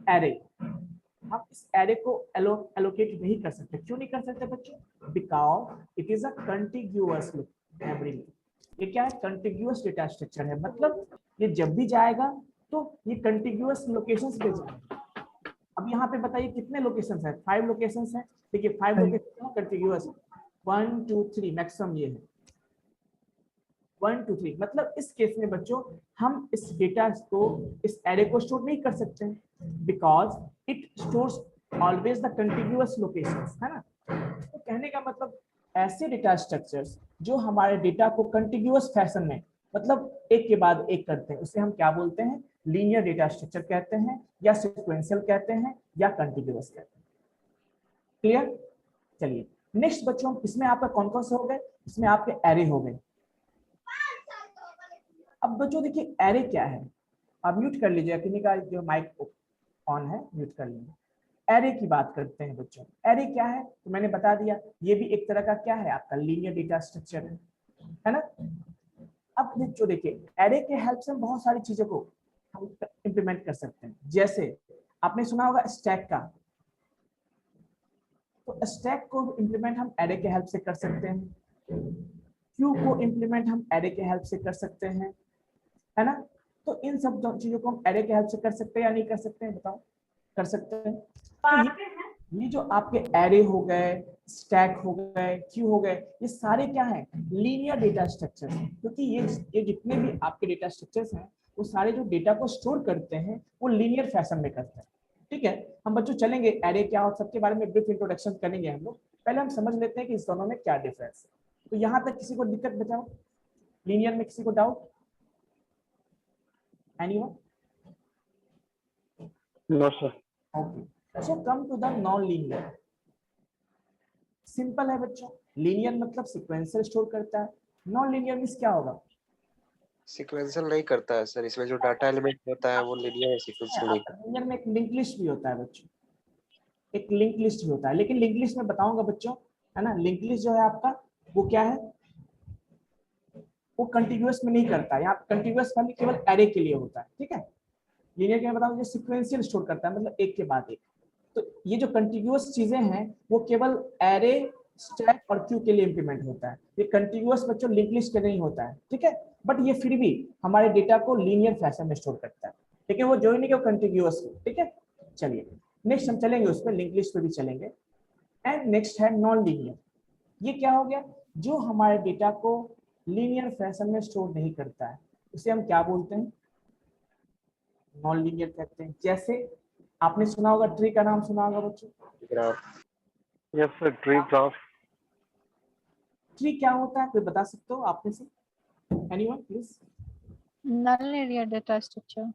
array. हम इस एरे को एलोकेट नहीं कर सकते। क्यों नहीं कर सकते बच्चों? Because it is a contiguous memory. ये क्या है? कंटिग्यूअस डेटा स्ट्रक्चर है, मतलब ये जब भी जाएगा तो ये कंटिग्यूअस लोकेशंस पे जाएगा। अब यहाँ पे बताइए कितने लोकेशंस है? 5 लोकेशंस है। देखिए 5 लोकेशन कंटिग्यूअस, 1 2 3 मैक्सिमम ये है 1 2 3। मतलब इस केस में बच्चों हम इस डेटा को, इस एरे को स्टोर नहीं कर सकते because it stores always the continuous locations, है ना। तो कहने का मतलब ऐसे डेटा स्ट्रक्चर्स जो हमारे डेटा को कंटिन्यूअस फैशन में, मतलब एक के बाद एक करते हैं, उसे हम क्या बोलते हैं? लीनियर डेटा स्ट्रक्चर कहते हैं, या सीक्वेंशियल कहते हैं, या कंटिन्यूअस कहते हैं। क्लियर? चलिए नेक्स्ट बच्चों, इसमें आपका कौन कौन से हो गए? इसमें आपके एरे हो गए। अब बच्चों देखिए एरे क्या है, आप म्यूट कर लीजिए, किन्हीं का जो माइक ऑन है म्यूट कर लीजिए। एरे की बात करते हैं बच्चों। एरे क्या है तो मैंने बता दिया, ये भी एक तरह का क्या है आपका लीनियर डेटा स्ट्रक्चर है ना। अब बच्चों देखिए एरे के हेल्प से हम बहुत सारी चीजों को हम इंप्लीमेंट कर सकते हैं। जैसे आपने सुना होगा स्टैक का, तो स्टैक को इंप्लीमेंट हम एरे के हेल्प से कर सकते हैं। क्यू को इंप्लीमेंट हम एरे के हेल्प से कर सकते हैं, है ना। तो इन सब चीजों को हम एरे के हेल्प से कर सकते हैं या नहीं कर सकते हैं? बताओ, कर सकते हैं। ये जो आपके एरे हो गए, स्टैक हो गए, क्यू हो गए, ये सारे क्या हैं? लीनियर डेटा स्ट्रक्चर हैं, क्योंकि ये जितने भी आपके डेटा स्ट्रक्चर्स हैं वो सारे जो डेटा को स्टोर करते हैं वो लीनियर फैशन में करते हैं। ठीक है, हम बच्चों चलेंगे एरे क्या हो सबके बारे में ब्रीफ इंट्रोडक्शन करेंगे हम लोग। पहले हम समझ लेते हैं कि इस दोनों में क्या डिफरेंस है। तो यहाँ तक किसी को दिक्कत बताओ? लीनियर में किसी को doubt? Anyone? No sir. Okay, so come to the non linear. Simple है बच्चों, लीनियर मतलब सीक्वेंशियल स्टोर करता है, नॉन लीनियर मींस क्या होगा? सीक्वेंशियल नहीं करता है सर, इसमें जो डाटा एलिमेंट होता है वो लीनियर है, सीक्वेंशियल नहीं करता। लीनियर में एक लिंक लिस्ट भी होता है बच्चों, एक लिंक लिस्ट भी होता है, लेकिन लिंक लिस्ट में बताऊंगा बच्चों, है ना। लिंक लिस्ट जो है आपका वो क्या है, वो कंटिन्यूअस में नहीं करता है, यहाँ कंटिन्यूअस वाली केवल एरे के लिए होता है। ठीक है, लीनियर के बताऊं, सीक्वेंशियल स्टोर करता है, मतलब एक के बाद एक। तो ये जो कंटिन्यूअस चीजें हैं वो केवल एरे, स्टैक और क्यू के लिए इंप्लीमेंट होता है, ये कंटिन्यूअस बच्चों लिंक लिस्ट के नहीं होता है। ठीक है, बट ये फिर भी हमारे डेटा को लीनियर फैशन में स्टोर करता है, लेकिन वो जो ही नहीं कि कंटिन्यूअस। ठीक है, चलिए नेक्स्ट हम चलेंगे उस पर, लिंक लिस्ट पे भी चलेंगे। एंड नेक्स्ट है नॉन लीनियर। ये क्या हो गया? जो हमारे डेटा को लीनियर फैशन में स्टोर नहीं करता है उसे हम क्या बोलते हैं? नॉन लीनियर कहते हैं। जैसे आपने सुना होगा, ट्री का नाम सुना होगा बच्चों? Graph. Yes sir, tree graph. Tree क्या होता है, कोई बता सकते हो आप में से? Anyone please? null linear data structure.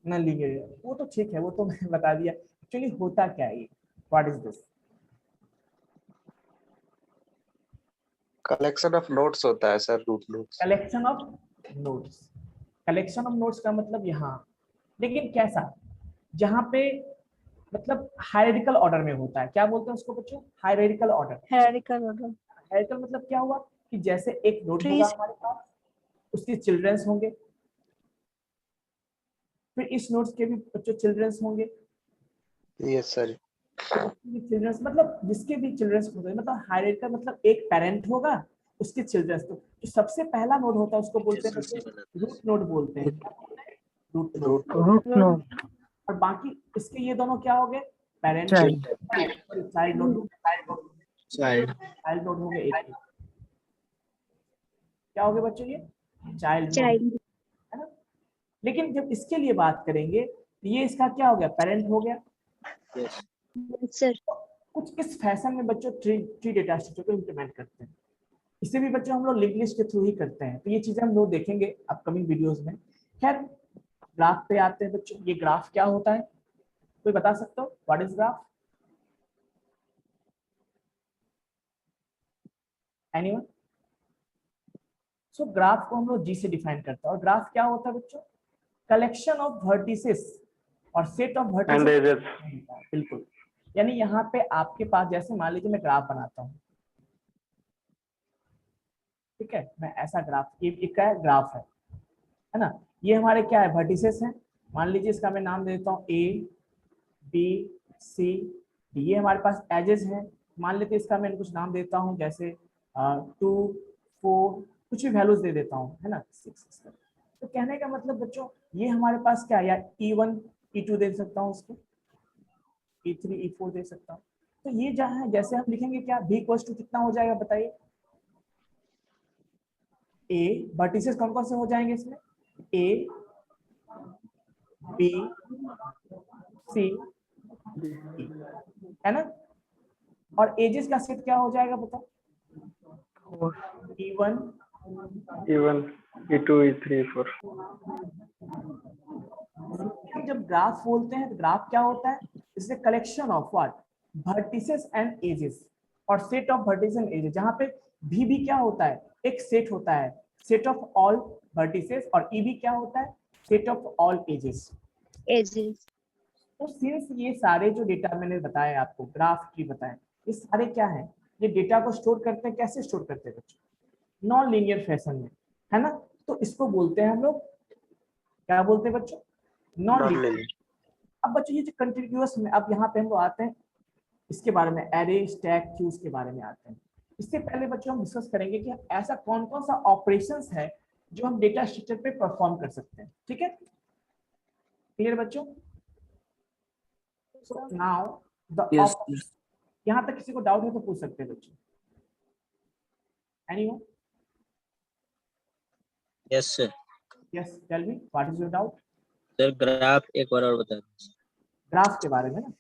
Non linear, वो तो ठीक है, वो तो मैं बता दिया। एक्चुअली होता क्या है ये? What is this? Collection of nodes होता है sir, root nodes. Collection of nodes. Collection of nodes का मतलब यहाँ, लेकिन कैसा? जहाँ पे मतलब हायरार्किकल ऑर्डर में होता है। क्या बोलते हैं उसको बच्चों? Hierarchical order. Hierarchical order. Hierarchical मतलब क्या हुआ कि जैसे एक नोड होगा Trees. हमारे पास, उसके चिल्ड्रंस होंगे, फिर इस नोड्स के भी बच्चों चिल्ड्रंस होंगे। Yes sir. चिल्ड्रंस मतलब जिसके भी चिल्ड्रंस होंगे, मतलब हायरार्किकल मतलब एक पेरेंट होगा, उसके चिल्ड्रंस। तो जो सबसे पहला नोड होता है उसको बोलते हैं रूट नोड बोलते हैं। Root node. Root node. और बाकी इसके ये दोनों क्या हो गए? Parent child. Child node. Child. Child node हो गए एक। क्या हो गए बच्चों? ये चाइल्ड Child. है ना। लेकिन जब इसके लिए बात करेंगे तो ये इसका क्या हो गया? पेरेंट हो गया। Yes Sir. कुछ इस फैशन में बच्चों ट्री डेटा स्ट्रक्चर को इंप्लीमेंट करते हैं। इसे भी बच्चों हम लोग लिंक लिस्ट के थ्रू ही करते हैं, तो ये चीजें हम लोग देखेंगे अपकमिंग वीडियोस में। खैर ग्राफ पे आते हैं बच्चों। ये ग्राफ क्या होता है, कोई बता सकते हो? What is graph? Anyone? So graph को हम लोग जी से डिफाइन करते हैं। और ग्राफ क्या होता है बच्चों? कलेक्शन ऑफ वर्टिसेस और set of and vertices. Edges. बिल्कुल, यानी यहाँ पे आपके पास, जैसे मान लीजिए मैं ग्राफ बनाता हूँ, ठीक है, मैं ऐसा ग्राफ, ये क्या है? ग्राफ है ना। ये हमारे क्या है? वर्टिसेस हैं। मान लीजिए इसका मैं नाम दे देता हूँ ए, बी, सी, डी। ये हमारे पास एजेस हैं। मान लेते इसका मैं कुछ नाम देता हूँ, जैसे 2, 4, कुछ भी वैल्यूज दे देता हूँ, है ना, 6। तो कहने का मतलब बच्चों, ये हमारे पास क्या है? या E1, E2 दे सकता हूँ उसको, E3, E4 दे सकता हूँ। तो ये जहाँ है, जैसे हम लिखेंगे क्या, B इक्वल्स टू कितना हो जाएगा बताइए? ए, वर्टिसेस कौन कौन से हो जाएंगे इसमें? ए, बी, सी, है ना। और एजेस का सेट क्या हो जाएगा बताओ? E1, E1, E2, E3, E4। हम जब ग्राफ बोलते हैं तो ग्राफ क्या होता है? इससे collection of what? Vertices and edges, और set of vertices and edges. जहां पे भी क्या होता है? एक सेट होता है, सेट ऑफ ऑल वर्टिसेस। और ई भी क्या होता है? Set of all ages. Ages. तो सिंस ये सारे जो डेटा मैंने बताया आपको, ग्राफ की बताए, ये सारे क्या है? ये डेटा को स्टोर करते हैं। कैसे स्टोर करते हैं बच्चों? नॉन लीनियर फैशन में, है ना। तो इसको बोलते हैं हम लोग, क्या बोलते हैं बच्चों? Non linear. अब बच्चों ये जो कंटिन्यूअस में, अब यहाँ पे हम लोग आते हैं इसके बारे में, एरे, स्टैक, क्यूज के बारे में आते हैं। इससे पहले बच्चों हम डिस्कस करेंगे कि ऐसा कौन कौन सा ऑपरेशंस है जो हम डेटा स्ट्रक्चर पे परफॉर्म कर सकते हैं। ठीक है, क्लियर बच्चों? So now the Yes. यहाँ तक किसी को डाउट है तो पूछ सकते हैं बच्चों। Anyone? Yes sir. Yes, tell me what is your doubt? Sir graph एक बार और बता दीजिए। ग्राफ के बारे में ना?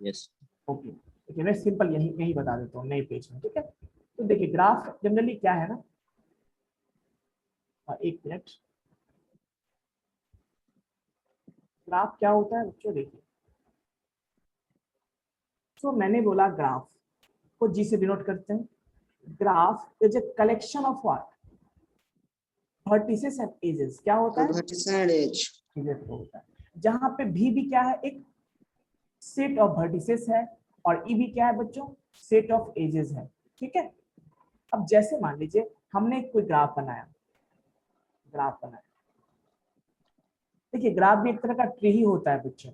यस। ओके ओके, मैं सिंपल यही बता देता हूँ नए पेज में, ठीक है। तो देखिए ग्राफ जनरली क्या है ना, एक मिनट, ग्राफ क्या होता है बच्चों देखिए। तो मैंने बोला ग्राफ को जी से डिनोट करते हैं। Graph is a collection of what? Vertices and edges. क्या होता है? Vertices and edge. एजेस होता है, जहां पे भी क्या है, एक सेट ऑफ वर्टिसेस है, और ई भी क्या है बच्चों? सेट ऑफ एजेस है, ठीक है। अब जैसे मान लीजिए हमने कोई ग्राफ बनाया, देखिए ग्राफ भी एक तरह का ट्री ही होता है बच्चों,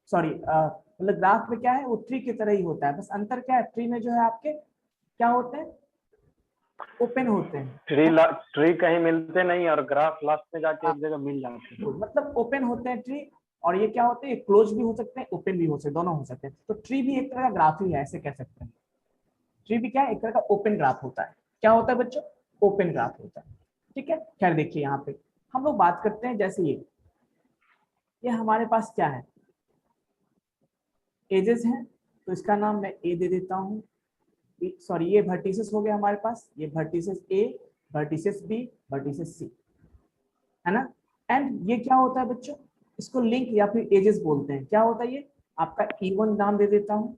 सॉरी मतलब ग्राफ में क्या है, वो ट्री की तरह ही होता है, बस अंतर क्या है, ट्री में जो है आपके क्या होते हैं, ओपन होते हैं। ट्री कहीं मिलते नहीं और ग्राफ लास्ट में जाके एक जगह मिल जाते हैं। मतलब ओपन होते हैं ट्री, और ये क्या होते हैं, क्लोज भी हो सकते हैं, ओपन भी हो सकते हैं, दोनों हो सकते हैं। तो ट्री भी एक तरह का ग्राफ ही है, ऐसे कह सकते हैं। ट्री भी क्या है, एक तरह का ओपन ग्राफ होता है। क्या होता है बच्चों? ओपन ग्राफ होता है, ठीक है। खैर देखिए यहाँ पे हम लोग बात करते हैं, जैसे ये हमारे पास क्या है, एजेस हैं, तो इसका नाम मैं ए दे देता हूँ। सॉरी, ये वर्टिसेस हो गया हमारे पास, ये वर्टिसेस ए, वर्टिसेस बी, वर्टिसेस सी, है ना। एंड ये क्या होता है बच्चों, इसको लिंक या फिर एजेस बोलते हैं। क्या होता है ये आपका E1 नाम दे देता हूँ,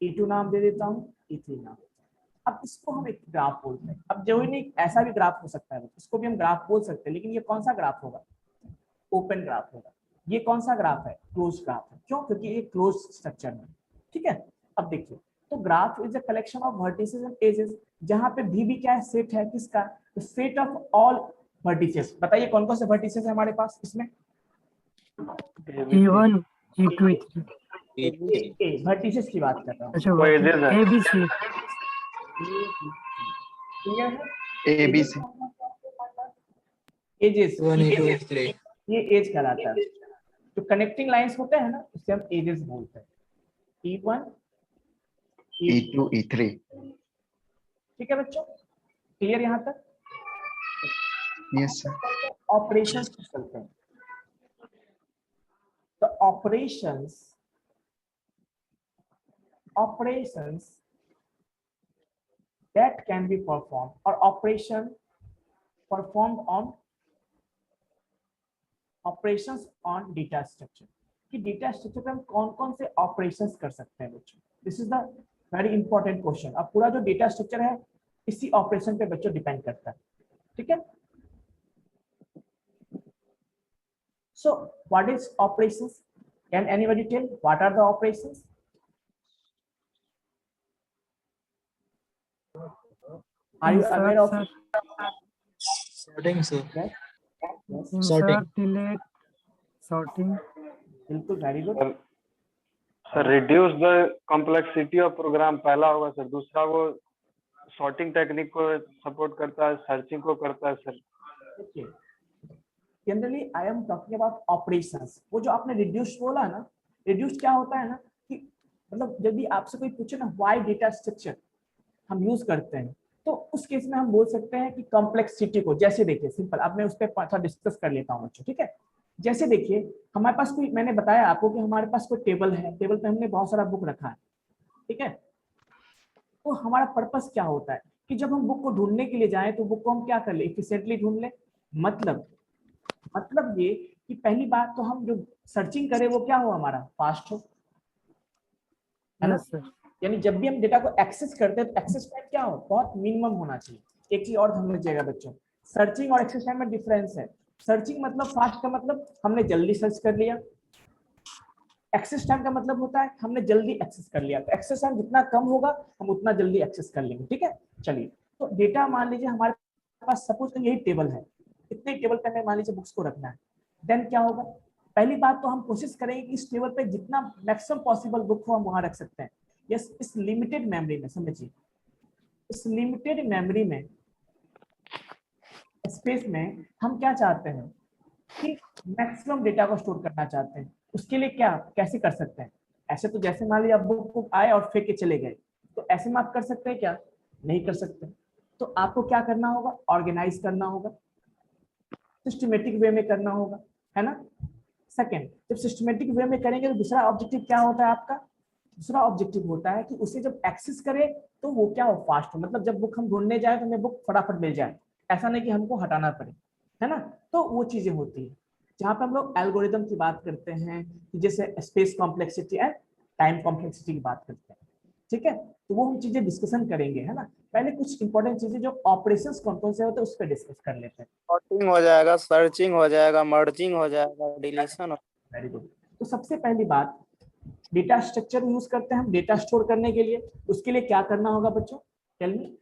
E2 नाम दे देता हूँ, E3 नाम। अब इसको हम एक ग्राफ बोलते हैं। अब जो नहीं, ऐसा भी ग्राफ हो सकता है, इसको भी हम ग्राफ बोल सकते हैं, लेकिन ये कौन सा ग्राफ होगा? ओपन ग्राफ होगा। ये कौन सा ग्राफ है? क्लोज ग्राफ है। क्यों? क्योंकि ये क्लोज स्ट्रक्चर में, ठीक है। अब देखिए, तो graph is a collection of vertices and edges, जहां पे भी क्या है, सेट है किसका? तो सेट ऑफ ऑल वर्टिसेस। बताइए कौन कौन से वर्टिसेस है हमारे पास इसमें? E1, E2, E3। वर्टिसेस की बात कर रहा हूँ। अच्छा, कोई एजेस है। ABC। क्लियर है? ABC। एजेस, 1 2 3। ये एज कहलाता है। जो कनेक्टिंग लाइंस होते हैं ना, उसे हम एजेस बोलते हैं। E1, E2, E3। ठीक है बच्चों, क्लियर यहाँ तक? Yes sir. ऑपरेशंस चलते हैं। तो operations that can be performed or operation performed on operations on data structure, कि डेटा स्ट्रक्चर पे हम कौन कौन से ऑपरेशंस कर सकते हैं बच्चों। This is the very important question. अब पूरा जो डेटा स्ट्रक्चर है इसी ऑपरेशन पे बच्चों डिपेंड करता है, ठीक है। So what is operations? Can anybody tell what are the operations? Are you aware of Sorting sir. that? Yes. Sorting. Insert, delete, sorting। बिल्कुल, very good. Sir reduce the complexity of program पहला होगा sir. दूसरा वो sorting technique को support करता है, searching को करता है sir. Okay. Generally, I am talking about operations. वो जो आपने reduce बोला ना, reduce क्या होता है ना, कि मतलब जब भी आपसे कोई पूछे ना why data structure हम यूज करते हैं, तो उस केस में हम बोल सकते हैं कि कॉम्प्लेक्सिटी को, जैसे देखिए सिंपल, अब मैं उस पर थोड़ा डिस्कस कर लेता हूँ बच्चों, ठीक है। जैसे देखिए हमारे पास कोई, मैंने बताया आपको कि हमारे पास कोई टेबल है, टेबल पे हमने बहुत सारा बुक रखा है, ठीक है। तो हमारा पर्पस क्या होता है कि जब हम बुक को ढूंढने के लिए जाएं तो बुक को हम क्या कर ले, इफिशिएंटली ढूंढ ले। मतलब ये कि पहली बात तो हम जो सर्चिंग करें वो क्या हो, हमारा फास्ट हो, है ना। Yes sir. यानी जब भी हम डेटा को एक्सेस करते हैं तो एक्सेस टाइम क्या हो, बहुत मिनिमम होना चाहिए। एक चीज और समझ लीजिएगा बच्चों, सर्चिंग और एक्सेस टाइम में डिफरेंस है। सर्चिंग मतलब फास्ट का मतलब हमने जल्दी सर्च कर लिया, एक्सेस टाइम का मतलब होता है हमने जल्दी एक्सेस कर लिया। तो एक्सेस टाइम जितना कम होगा हम उतना जल्दी एक्सेस कर लेंगे, ठीक है। चलिए, तो डेटा मान लीजिए हमारे पास सपोज यही टेबल है, इतने टेबल पे हमें मान लीजिए बुक्स को रखना है। देन क्या होगा, पहली बात तो हम कोशिश करेंगे कि इस टेबल पे जितना मैक्सिमम पॉसिबल बुक हो हम वहां रख सकते हैं। यस, इस लिमिटेड मेमोरी में, समझिए इस लिमिटेड मेमोरी में, स्पेस में हम क्या चाहते हैं कि मैक्सिमम डेटा को स्टोर करना चाहते हैं। उसके लिए क्या, कैसे कर सकते हैं, ऐसे तो जैसे मान लीजिए आप बुक आए और फेंक के चले गए, तो ऐसे में आप कर सकते हैं क्या? नहीं कर सकते। तो आपको क्या करना होगा? ऑर्गेनाइज करना होगा, सिस्टमेटिक वे में करना होगा, है ना। सेकंड, जब सिस्टमेटिक वे में करेंगे तो दूसरा ऑब्जेक्टिव क्या होता है आपका? दूसरा ऑब्जेक्टिव होता है कि उसे जब एक्सेस करे तो वो क्या हो? फास्ट हो। मतलब जब बुक हम ढूंढने जाए तो हमें बुक फटाफट मिल जाए, ऐसा नहीं कि हमको हटाना पड़े, है ना। तो वो चीजें होती है जहाँ पे हम लोग एल्गोरिदम की बात करते हैं, जैसे space complexity and time complexity की बात करते हैं, ठीक है। तो वो हम चीजें डिस्कशन करेंगे, है ना। पहले कुछ इंपॉर्टेंट चीजें जो ऑपरेशंस कौन कौन से होते हैं उस पर डिस्कस कर लेते हैं। सॉर्टिंग हो जाएगा, सर्चिंग हो जाएगा, मर्जिंग हो जाएगा, डिलीशन। Very good. तो सबसे पहली बात, डेटा स्ट्रक्चर यूज करते हैं हम डेटा स्टोर करने के लिए। उसके लिए क्या करना होगा बच्चों? Tell me.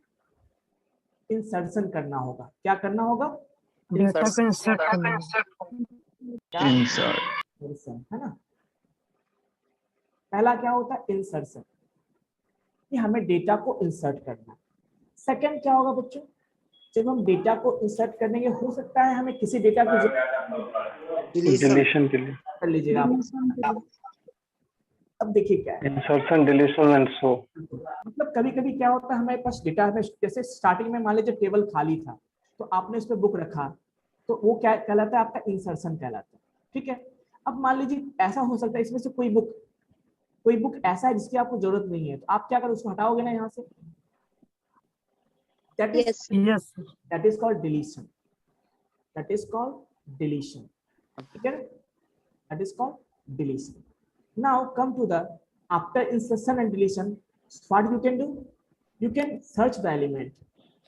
इंसर्शन करना होगा। क्या करना होगा? डेटा को इंसर्ट करना है। insert, इंसर्शन, है ना। पहला क्या होता है? इंसर्शन, कि हमें डेटा को इंसर्ट करना है। सेकंड क्या होगा बच्चों? जब हम डेटा को इंसर्ट करने के, हो सकता है हमें किसी डेटा की डिलीशन के लिए कर लीजिएगा आप। अब देखिए क्या है, इंसर्शन, डिलीशन एंड सो। मतलब कभी कभी क्या होता है हमारे पास डेटा में, जैसे स्टार्टिंग में मान लीजिए टेबल खाली था तो आपने उस पर बुक रखा, तो वो क्या कहलाता है? आपका इंसर्शन कहलाता है, ठीक है। अब मान लीजिए ऐसा हो सकता है इसमें से कोई बुक ऐसा है जिसकी आपको जरूरत नहीं है, तो आप क्या करोगे? उसको हटाओगे ना यहाँ से। Yes, sir. Yes, sir. That is called deletion. That is called deletion. Okay? That is called deletion. Now come to the after insertion and deletion. What you can do? You can search the element.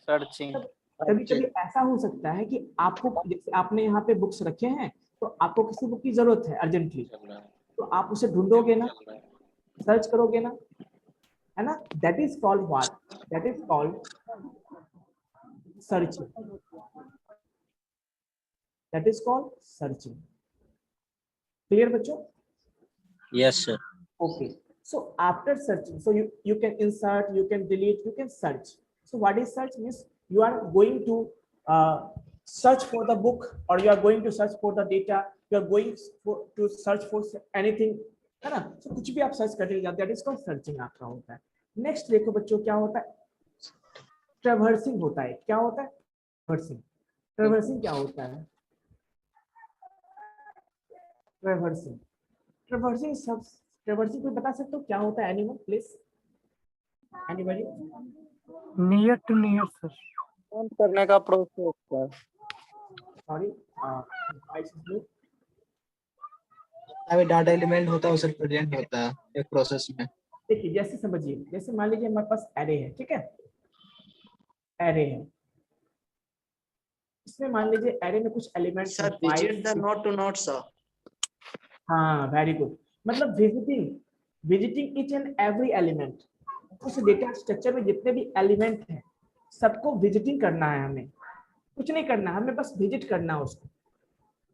Searching. कभी कभी ऐसा हो सकता है कि आपको, जैसे आपने यहाँ पे बुक्स रखे हैं तो आपको किसी बुक की जरूरत है अर्जेंटली, तो आप उसे ढूंढोगे ना, सर्च करोगे ना, है ना। That is called what? That is called searching. That is called searching. Clear बच्चों? Yes sir. Okay. So after searching, so you can insert, you can delete, you can search. So what is search? Means you are going to search for the book, or you are going to search for the data, you are going to search for anything, है ना। so कुछ भी आप search करेंगे, that is called searching आपका होता है। Next देखो बच्चों क्या होता है? ट्रैवर्सिंग होता है। क्या होता है? ट्रैवर्सिंग। ट्रैवर्सिंग क्या होता है? ट्रैवर्सिंग, ट्रैवर्सिंग सब, ट्रैवर्सिंग कोई बता सकते हो क्या होता है? Animal, please, anybody? Near to near, sir. On करने का प्रोसेस है। सॉरी, अभी डाटा एलिमेंट होता है उसे प्रेजेंट होता है एक प्रोसेस में। देखिए जैसे समझिए, जैसे मान लीजिए हमारे पास एरे है, ठीक है। एरे है, इसमें मान लीजिए एरे में कुछ elements sir visit the node to node sir. हाँ, वेरी गुड। मतलब visiting each and every element. उस डेटा स्ट्रक्चर में जितने भी एलिमेंट हैं सबको विजिटिंग करना है हमें, कुछ नहीं करना, हमें बस विजिट करना है उसको,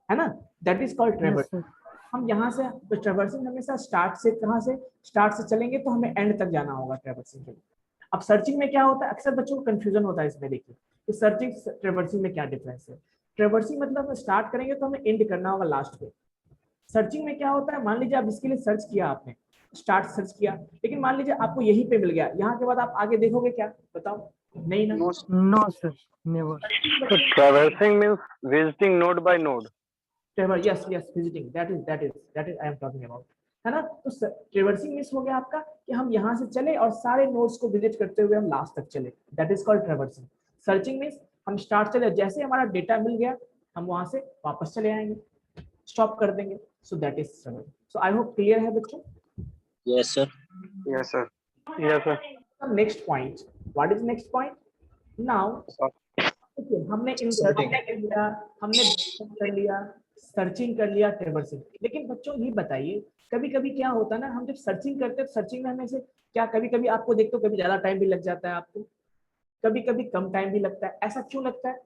है ना। That is called Yes, traversing. sir. हम यहाँ से ट्रैवर्सिंग हमेशा स्टार्ट से, कहाँ से स्टार्ट से चलेंगे तो हमें एंड तक जाना होगा ट्रैवर्सिंग के लिए। अब सर्चिंग में क्या होता है? अक्सर बच्चों को कंफ्यूजन होता है इसमें। देखिए कि सर्चिंग ट्रैवर्सिंग में क्या डिफरेंस है। ट्रैवर्सिंग मतलब हम स्टार्ट करेंगे तो हमें एंड करना होगा लास्ट पे। सर्चिंग में क्या होता है? मान लीजिए आप इसके लिए सर्च किया, आपने स्टार्ट सर्च किया, लेकिन मान लीजिए आपको यहीं पे मिल गया, यहाँ के बाद आप आगे देखोगे क्या? बताओ, नहीं ना। No, sir. Never. So traversing means visiting node by node. Yes yes, visiting, that is I am talking about, है ना। तो ट्रैवर्सिंग मींस हो गया आपका कि हम यहाँ से चले और सारे नोड्स को विजिट करते हुए हम लास्ट तक चले, that is called traversing. Searching means हम स्टार्ट चले, जैसे हमारा डेटा मिल गया हम वहां से वापस चले आएंगे, स्टॉप कर देंगे। सो that is searching. So I hope clear है बच्चों? Yes sir. Yes sir. Yes, sir. Next point, what is next point? Now हमने इंसर्ट कर लिया, हमने कर लिया, सर्चिंग कर लिया, ट्रैवर्सिंग। लेकिन बच्चों ये बताइए, कभी कभी क्या होता है ना, हम जब सर्चिंग करते हैं, सर्चिंग में हमें से क्या कभी कभी आपको देखते हो कभी ज्यादा टाइम भी लग जाता है आपको, कभी कभी कम टाइम भी लगता है। ऐसा क्यों लगता है?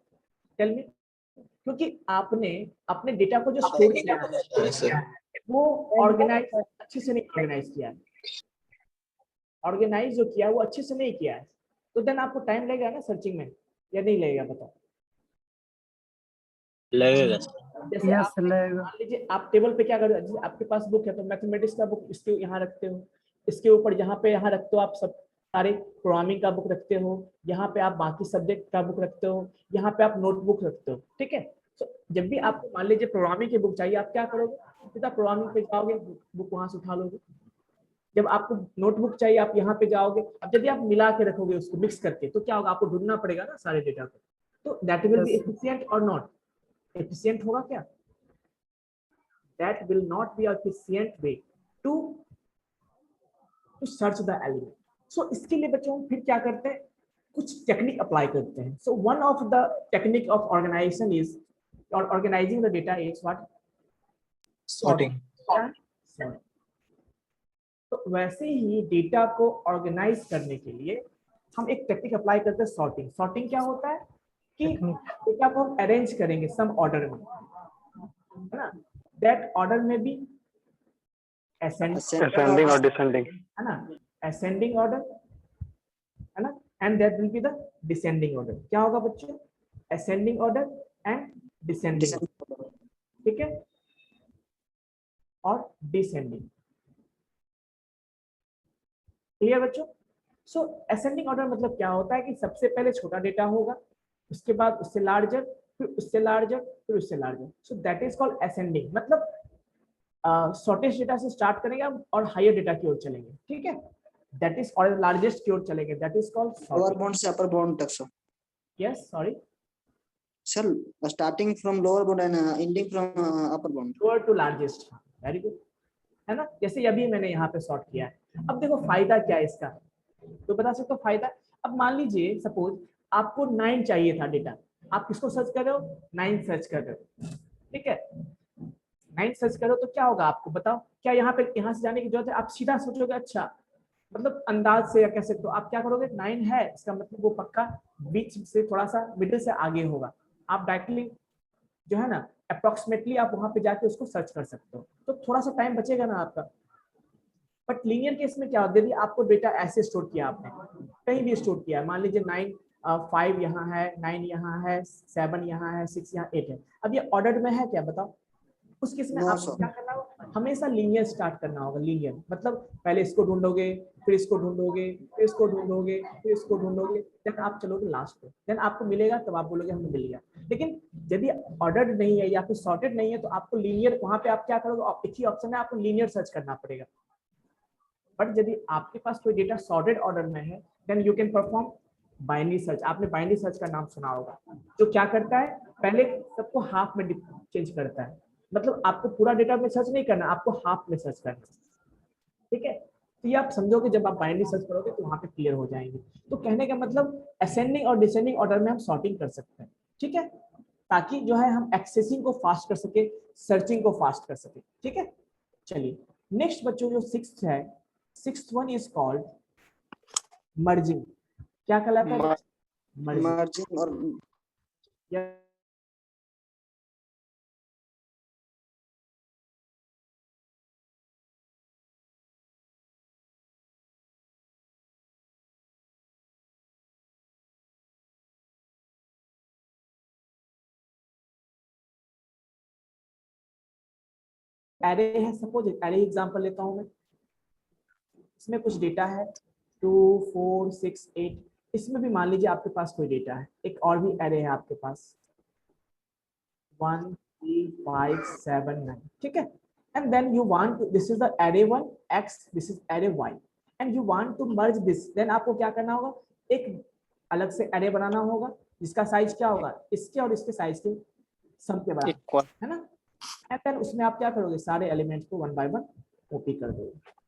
Tell me. क्योंकि आपने अपने डेटा को जो स्टोर किया है वो ऑर्गेनाइज अच्छे से नहीं ऑर्गेनाइज किया है, ऑर्गेनाइज जो किया है वो अच्छे से नहीं किया है, तो देन आपको टाइम लगेगा ना सर्चिंग में, या नहीं लगेगा? बताओ। लगेगा जैसे यस आप लगेगा। मान लीजिए आप टेबल पे क्या कर, जैसे आपके पास बुक है तो मैथमेटिक्स का बुक इसके यहाँ रखते हो, इसके ऊपर यहाँ पे यहाँ रखते हो आप सब सारे प्रोग्रामिंग का बुक रखते हो, यहाँ पे आप बाकी सब्जेक्ट का बुक रखते हो, यहाँ पे आप नोटबुक रखते हो, ठीक है। तो जब भी आपको मान लीजिए प्रोग्रामिंग की बुक चाहिए आप क्या करोगे, सीधा प्रोग्रामिंग पे जाओगे, बुक वहां से उठा लोगे। जब आपको नोटबुक चाहिए आप यहाँ पे जाओगे। अब यदि आप मिला के रखोगे उसको मिक्स करके तो क्या होगा, आपको ढूंढना पड़ेगा ना सारे डेटा को, तो that will be Yes. Efficient और नॉट एफिशिएंट होगा क्या, that will not be efficient way to search the element. So इसके लिए बच्चों हम फिर क्या करते हैं, कुछ टेक्निक अप्लाई करते हैं। So one of the technique of organization is और organizing the data is what, Sorting. तो वैसे ही डेटा को ऑर्गेनाइज करने के लिए हम एक टेक्निक अप्लाई करते हैं, सॉर्टिंग। सॉर्टिंग क्या होता है कि डेटा को हम अरेंज करेंगे सम ऑर्डर में, है ना, दैट ऑर्डर में भी असेंडिंग और डिसेंडिंग, है ना, असेंडिंग ऑर्डर, है ना, and that will be the descending order. क्या होगा बच्चों, असेंडिंग ऑर्डर एंड डिसेंडिंग, ठीक है, और डिसेंडिंग। क्लियर बच्चों। सो असेंडिंग ऑर्डर मतलब क्या होता है कि सबसे पहले छोटा डेटा होगा, उसके बाद उससे लार्जर, फिर उससे लार्जर, फिर उससे larger. So that is called ascending. मतलब शॉर्टेस्ट डेटा से स्टार्ट करेंगे और हायर डेटा की ओर चलेंगे, ठीक है, दैट इज और लार्जेस्ट की ओर चलेंगे, that is called lower bound से अपर बाउंड तक sir. Yes sorry sir starting from lower bound and ending from upper bound. Lower to largest, very good, है ना। जैसे अभी मैंने यहाँ पे सॉर्ट किया है। अब देखो फायदा क्या है इसका, तो बता सकते हो फायदा। अब मान लीजिए सपोज आपको 9 चाहिए था डेटा, आप किसको सर्च कर रहे हो, 9 सर्च कर रहे हो, ठीक है, 9 सर्च करो तो क्या होगा आपको बताओ, क्या यहाँ पे यहाँ से जाने की जरूरत है, आप सीधा सोचोगे अच्छा, मतलब अंदाज से या कह सकते हो, आप क्या करोगे, 9 है इसका मतलब वो पक्का बीच से थोड़ा सा मिडिल से आगे होगा, आप डायरेक्टली जो है ना अप्रोक्सीमेटली आप वहां पे जाके उसको सर्च कर सकते हो, तो थोड़ा सा टाइम बचेगा ना आपका। बट लीनियर केस में क्या होता है, यदि आपको डेटा ऐसे स्टोर किया, आपने कहीं भी स्टोर किया, मान लीजिए 9 5 यहाँ है, 9 यहाँ है, 7 यहाँ है, 6 यहाँ, 8 है, अब ये ऑर्डर में है क्या बताओ, उस केस में आपको क्या करना होगा, हमेशा लीनियर स्टार्ट करना होगा। लीनियर मतलब पहले इसको ढूंढोगे, फिर इसको ढूंढोगे, फिर इसको ढूंढोगे, फिर इसको ढूंढोगे, देन आप चलोगे लास्ट पे, देन आपको मिलेगा तब आप बोलोगे हमें मिल गया। लेकिन यदि ऑर्डर्ड नहीं है या फिर सॉर्टेड नहीं है तो आपको लीनियर, वहां पे आप क्या करोगे, एक ही ऑप्शन है, आपको लीनियर सर्च करना पड़ेगा। बट यदि आपके पास कोई डेटा सॉर्टेड ऑर्डर में है then you can perform binary search. आपने बाइनरी सर्च का नाम सुना होगा, जो क्या करता है, पहले सबको हाफ में चेंज करता है, मतलब आपको पूरा डेटा में सर्च नहीं करना, आपको हाफ में सर्च करना, ठीक है। तो ये आप समझोगे जब आप बाइनरी सर्च करोगे तो वहां पे क्लियर हो जाएंगे। तो कहने का मतलब असेंडिंग और डिसेंडिंग ऑर्डर में हम सॉर्टिंग कर सकते हैं, ठीक है, ताकि जो है हम एक्सेसिंग को फास्ट कर सके, सर्चिंग को फास्ट कर सके, ठीक है। चलिए नेक्स्ट बच्चों जो 6th है, 6th one is called merging. क्या कहलाता है, मर्जिंग और एरे है, सपोज एरे एग्जांपल लेता हूं मैं, इसमें कुछ डेटा है 2 4 6 8, इसमें भी मान लीजिए आपके पास कोई डेटा है, एक और भी एरे है आपके पास 1 3 5 7 9, ठीक है, and then you want to, this is the array 1 x, this is array y, and you want to merge this, then आपको क्या करना होगा, एक अलग से एरे बनाना होगा जिसका साइज क्या होगा, इसके और इसके साइज के सम के बराबर, है ना, एंड देन उसमें आप क्या करोगे, सारे एलिमेंट्स को 1 बाय 1 कॉपी कर दोगे।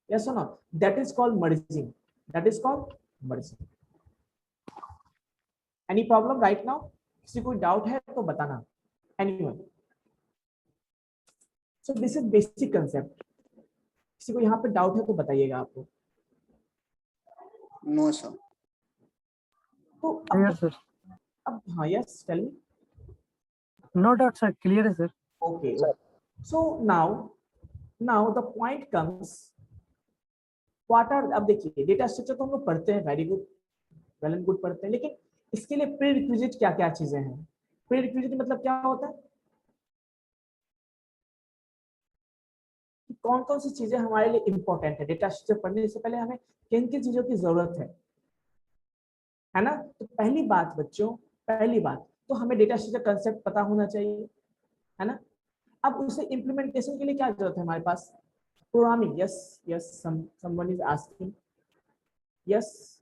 Yes or no? That is called merging. That is called merging. Any problem right now? किसी कोई डाउट है तो बताना। Anyone? So this is basic concept. किसी को यहाँ पे डाउट है तो बताइएगा आपको। No sir. तो Yes, sir. अब हाँ, yes, tell me. No doubt, sir. Clear है, sir. Okay. So now the point comes. What are, अब देखिए डेटा स्ट्रक्चर तो हम लोग पढ़ते हैं, very good, well and good पढ़ते हैं, लेकिन इसके लिए प्री रिक्विजिट क्या क्या चीजें हैं। प्री रिक्विजिट मतलब क्या होता है, कौन कौन सी चीजें हमारे लिए इंपॉर्टेंट है। डेटा स्ट्रक्चर पढ़ने से पहले हमें किन किन चीजों की जरूरत है ना। तो पहली बात बच्चों, पहली बात तो हमें डेटा स्ट्रक्चर कंसेप्ट पता होना चाहिए, है ना। अब उसे इम्प्लीमेंटेशन के लिए क्या जरूरत है हमारे पास, programming. Yes yes, someone is asking. Yes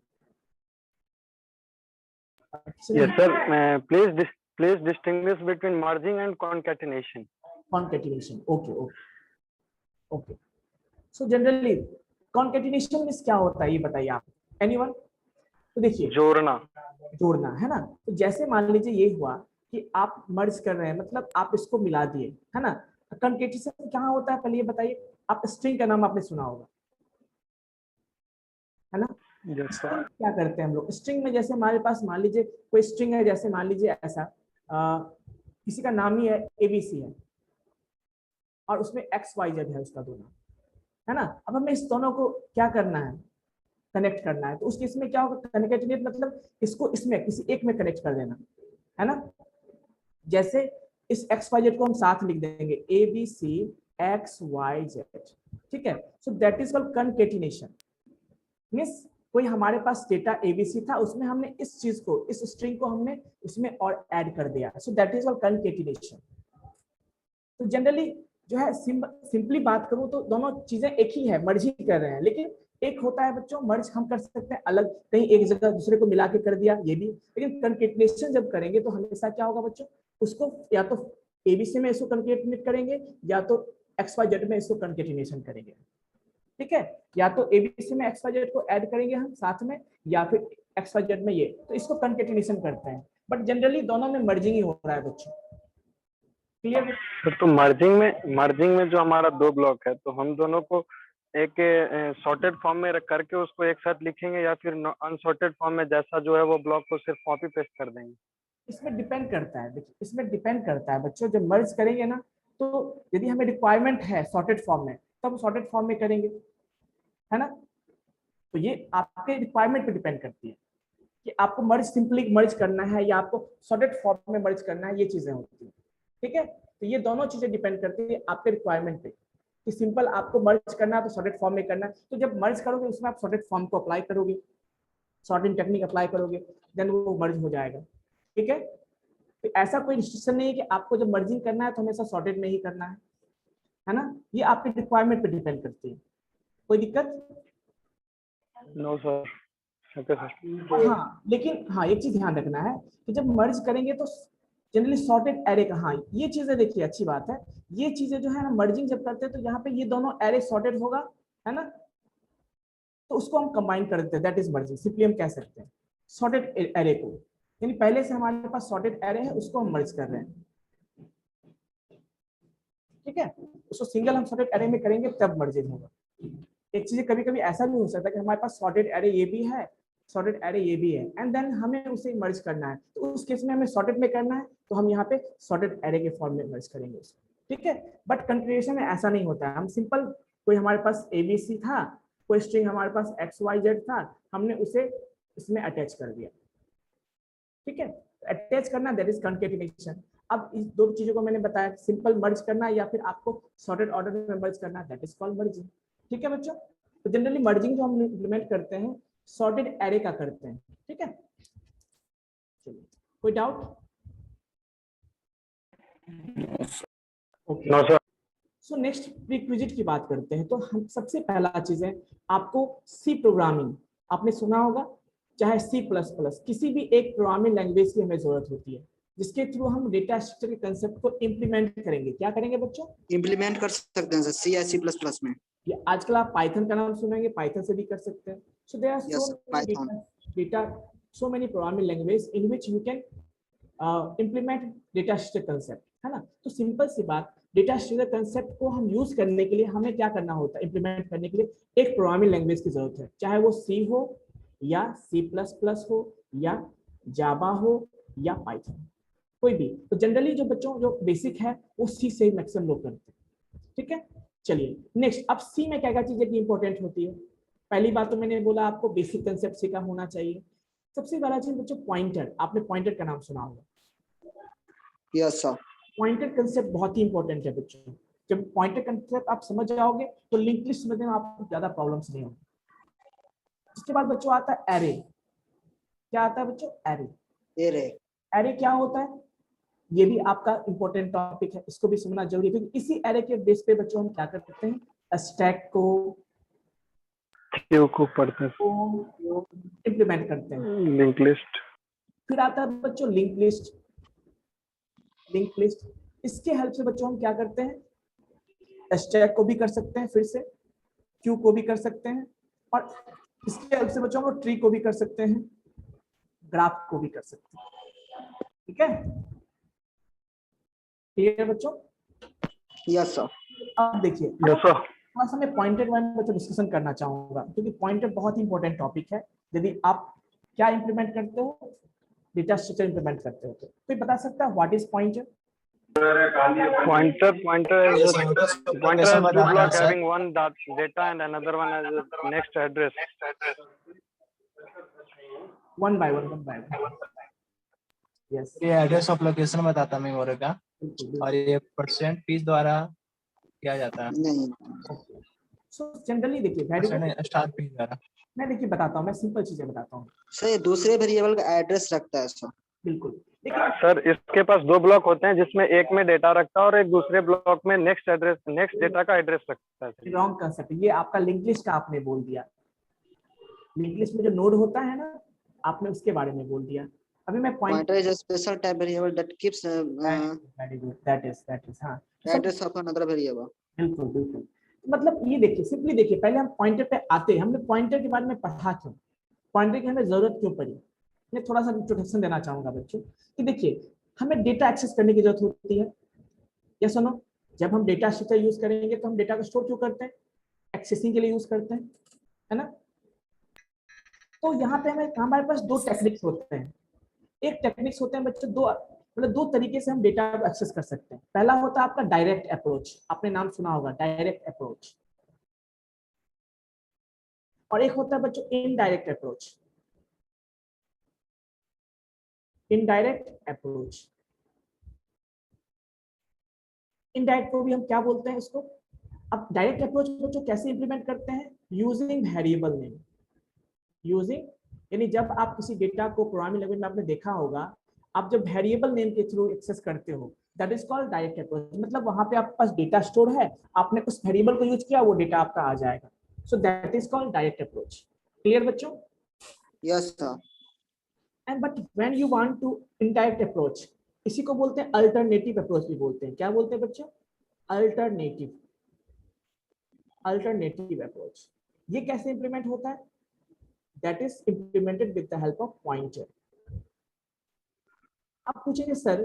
Yes, sir. Please distinguish between merging and concatenation. concatenation, okay. So generally concatenation means क्या होता है ये बताइए आप, एनीवन। तो देखिए जोड़ना है ना। तो जैसे मान लीजिए ये हुआ कि आप मर्ज कर रहे हैं, मतलब आप इसको मिला दिए, है ना। कंकेटेनेशन कहाँ होता है पहले ये बताइए। आप स्ट्रिंग का नाम आपने सुना होगा, है ना। स्ट्रिंग क्या करते हैं हम लोग, स्ट्रिंग में जैसे हमारे पास मान लीजिए कोई स्ट्रिंग है, जैसे मान लीजिए ऐसा किसी का नाम ही है ABC है और उसमें XYZ है उसका दोनों, है ना। अब हमें इस दोनों को क्या करना है, कनेक्ट करना है। तो उस केस में क्या होगा, कनेक्टेड मतलब इसको इसमें किसी एक में कनेक्ट कर देना, है ना। जैसे इस XYZ को हम साथ लिख देंगे ABC XYZ, ठीक है। सो that is called concatenation. Means कोई हमारे पास डेटा ABC था, उसमें हमने इस चीज को, इस स्ट्रिंग को हमने उसमें और ऐड कर दिया। सो दैट इज कॉल्ड कंकेटिनेशन। तो जनरली जो है सिंपली बात करूं तो दोनों चीजें एक ही है, मर्ज ही कर रहे हैं। लेकिन एक होता है बच्चों मर्ज हम कर सकते हैं अलग, कहीं एक जगह दूसरे को मिला के कर दिया ये भी। लेकिन कंकेटिनेशन जब करेंगे तो हमेशा क्या होगा बच्चों, उसको या तो ABC में इसको कंकेटिनेट करेंगे या तो XYZ में इसको कंकेटिनेशन करेंगे, ठीक है। या तो ABC में XYZ को ऐड करेंगे हम साथ में, या फिर XYZ में ये, तो इसको कंकेटिनेशन करते हैं। बट जनरली दोनों में मर्जिंग ही हो रहा है बच्चों, क्लियर। तो मर्जिंग में जो हमारा दो ब्लॉक है, तो हम दोनों को एक सॉर्टेड फॉर्म में रख करके उसको एक साथ लिखेंगे, या फिर अनसॉर्टेड फॉर्म में जैसा जो है वो ब्लॉक को सिर्फ कॉपी पेस्ट कर देंगे। इसमें डिपेंड करता है, देखिए इसमें डिपेंड करता है बच्चों। जब मर्ज करेंगे ना, तो यदि हमें रिक्वायरमेंट है सॉर्टेड फॉर्म में, तब सॉर्टेड फॉर्म में करेंगे, है ना। तो ये आपके रिक्वायरमेंट पे डिपेंड करती है कि आपको मर्ज सिंपली मर्ज करना है या आपको सॉर्टेड फॉर्म में मर्ज करना है, ये चीजें होती है, ठीक है। तो ये दोनों चीजें डिपेंड करती है आपके रिक्वायरमेंट पे कि सिंपल आपको मर्ज करना है तो सॉर्टेड फॉर्म में करना है। तो जब मर्ज करोगे उसमें आप सॉर्टेड फॉर्म को अप्लाई करोगे, सॉर्टिंग टेक्निक अप्लाई करोगे, देन वो मर्ज हो जाएगा, ठीक है। तो ऐसा कोई रिस्ट्रिक्शन नहीं है कि आपको जब मर्जिंग करना है तो हमेशा सॉर्टेड में ही करना है ना। ये आपके रिक्वायरमेंट पे डिपेंड करती है। कोई दिक्कत? No sir. हाँ, लेकिन हाँ एक चीज ध्यान रखना है कि जब मर्ज करेंगे तो जनरली सॉर्टेड एरे का, हाँ ये चीजें देखिए अच्छी बात है, ये चीजें जो है ना मर्जिंग जब करते हैं तो यहाँ पे ये दोनों एरे सॉर्टेड होगा, है ना। तो उसको हम कंबाइन कर देते हैं, दैट इज मर्जिंग। सिंपली हम कह सकते हैं सॉर्टेड एरे को, यानी पहले से हमारे पास सॉर्टेड एरे है उसको हम मर्ज कर रहे हैं, ठीक है। उसको सिंगल हम सॉर्टेड एरे में करेंगे तब मर्जिंग होगा। एक चीज कभी कभी ऐसा भी हो सकता है कि हमारे पास सॉर्टेड एरे ये भी है, सॉर्टेड एरे ये भी है, एंड देन हमें उसे मर्ज करना है। तो उस केस में हमें सॉर्टेड में करना है तो हम यहाँ पे सॉर्टेड एरे के फॉर्म में मर्ज करेंगे उसको, ठीक है। बट कंकेटिनेशन में ऐसा नहीं होता है। हम सिंपल कोई हमारे पास ABC था, कोई स्ट्रिंग हमारे पास XYZ था, हमने उसे इसमें अटैच कर दिया, ठीक है। अटैच करना दैट इज कंकेटिनेशन। अब इस दो चीजों को मैंने बताया, सिंपल मर्ज करना या फिर आपको सॉर्टेड ऑर्डर में मर्ज करना, दैट इज कॉल्ड मर्जिंग, ठीक है बच्चों। तो जनरली मर्जिंग जो हम इंप्लीमेंट करते हैं सॉर्टेड एरे का करते हैं, ठीक है। चलिए, कोई doubt? Okay. No sir. So next prerequisite की बात करते हैं। तो हम सबसे पहला चीज है आपको सी प्रोग्रामिंग, आपने सुना होगा, चाहे C++, किसी भी एक प्रोग्रामिंग लैंग्वेज की हमें जरूरत होती है जिसके थ्रू हम डेटा स्ट्रक्चर के कंसेप्ट को इम्प्लीमेंट करेंगे। क्या करेंगे बच्चों? इम्प्लीमेंट कर सकते हैं सर C या C++ में। ये आजकल आप पाइथन का नाम सुनेंगे, पाइथन से भी कर सकते हैं। So there are so many programming language in which you can implement data structure concept, है ना। तो सिंपल सी बात, डेटा स्ट्रक्चर कंसेप्ट को हम यूज करने के लिए हमें क्या करना होता है, इम्प्लीमेंट करने के लिए एक प्रोग्रामिंग लैंग्वेज की जरूरत है, चाहे वो C हो या C++ हो या जावा हो या पाइथन, कोई भी। तो जनरली जो बच्चों जो बेसिक है वो C से मैक्सिमम लोग करते हैं, ठीक है। चलिए नेक्स्ट, अब C में क्या क्या चीजें इंपॉर्टेंट होती है। पहली बात तो मैंने बोला आपको बेसिक कंसेप्ट C का होना चाहिए। सबसे पहला चीज बच्चों पॉइंटर, आपने पॉइंटर का नाम सुना होगा। Yes sir. पॉइंटर कंसेप्ट बहुत ही इंपॉर्टेंट है बच्चों। जब पॉइंटर कंसेप्ट आप समझ जाओगे तो लिंक लिस्ट समझने में आपको ज्यादा प्रॉब्लम्स नहीं होंगी। इसके बाद बच्चों आता है एरे। क्या आता है बच्चों? एरे। एरे क्या होता है? ये भी आपका इंपॉर्टेंट टॉपिक है, इसको भी समझना जरूरी है, क्योंकि इसी एरे के बेस पे बच्चों हम क्या करते हैं, स्टैक को क्यू को पढ़ते हैं, इम्प्लीमेंट करते हैं। Link list. फिर आता है बच्चों लिंक लिस्ट। लिंक लिस्ट इसके हेल्प से बच्चों हम क्या करते हैं, स्टैक को भी कर सकते हैं, फिर से क्यू को भी कर सकते हैं, और इसके हेल्प से बच्चों हम ट्री को भी कर सकते हैं, ग्राफ को भी कर सकते हैं। ठीक है, क्लियर बच्चों? Yes sir. अब देखिए थोड़ा सा मैं पॉइंटर के बारे में बच्चों डिस्कशन करना चाहूंगा, क्योंकि पॉइंटर बहुत ही इंपॉर्टेंट टॉपिक है। यदि आप क्या इंप्लीमेंट करते हो, डेटा स्ट्रक्चर इंप्लीमेंट करते हो, तो कोई बता सकता है what is pointer? Pointer is Location two बताना block है, having one data and another one as a next address. One by one. Yes, ये एड्रेस ऑफ लोकेशन बताता मेमोरी का, और ये परसेंट पीस द्वारा किया जाता है। नहीं सो जनरली देखिए वेरिएबल स्टार पीस द्वारा। मैं देखिए बताता हूँ, मैं सिंपल चीजें बताता हूँ। सर, ये दूसरे वेरिएबल का एड्रेस रखता है सर। बिल्कुल, देखिए सर इसके पास दो ब्लॉक होते हैं, जिसमें एक में डेटा रखता है और एक दूसरे ब्लॉक में नेक्स्ट डेटा का एड्रेस रखता है। रॉन्ग कंसेप्ट, ये आपका लिंक लिस्ट का आपने बोल दिया। लिंक लिस्ट में जो नोड होता है ना, आपने उसके बारे में बोल दिया। अभी मैं Pointer is a special type variable that keeps that is हाँ address of another variable. बिल्कुल। मतलब ये देखिए, सिंपली देखिए, पहले हम पॉइंटर पे आते हैं। हमने पॉइंटर के बारे में पढ़ा क्यों, पॉइंटर की हमें जरूरत क्यों पड़ी। मैं थोड़ा सा इंट्रोडक्शन देना चाहूंगा बच्चों कि देखिए हमें डेटा एक्सेस करने की जरूरत होती है, या सुनो, जब हम डेटा स्ट्रक्चर यूज करेंगे तो हम डेटा को स्टोर क्यों करते हैं, एक्सेसिंग के लिए यूज करते हैं, है ना। तो यहाँ पे हमारे पास दो टेक्निक्स होते हैं। एक टेक्निक्स होते हैं बच्चों, दो तरीके से हम डेटा को एक्सेस कर सकते हैं। पहला होता है आपका डायरेक्ट अप्रोच, आपने नाम सुना होगा डायरेक्ट अप्रोच, और एक होता है बच्चों indirect approach. Indirect approach, indirect को भी हम क्या बोलते हैं इसको। अब डायरेक्ट अप्रोच बच्चों कैसे इंप्लीमेंट करते हैं, यूजिंग वेरिएबल नेम। यूजिंग यानी जब आप किसी डेटा को प्रोग्रामिंग लैंग्वेज में आपने देखा होगा, आप जब वेरिएबल नेम के थ्रू एक्सेस करते हो, that is called direct approach. मतलब वहां पे आपके पास डेटा स्टोर है, आपने उस वेरिएबल को यूज किया, वो डेटा आपका आ जाएगा। So that is called direct approach. Clear बच्चों? Yes sir. And but when you want to indirect approach, इसी को बोलते हैं अल्टरनेटिव अप्रोच भी बोलते हैं। क्या बोलते हैं बच्चों? Alternative approach. ये कैसे इंप्लीमेंट होता है? That is implemented with the help of pointer. आप पूछेंगे सर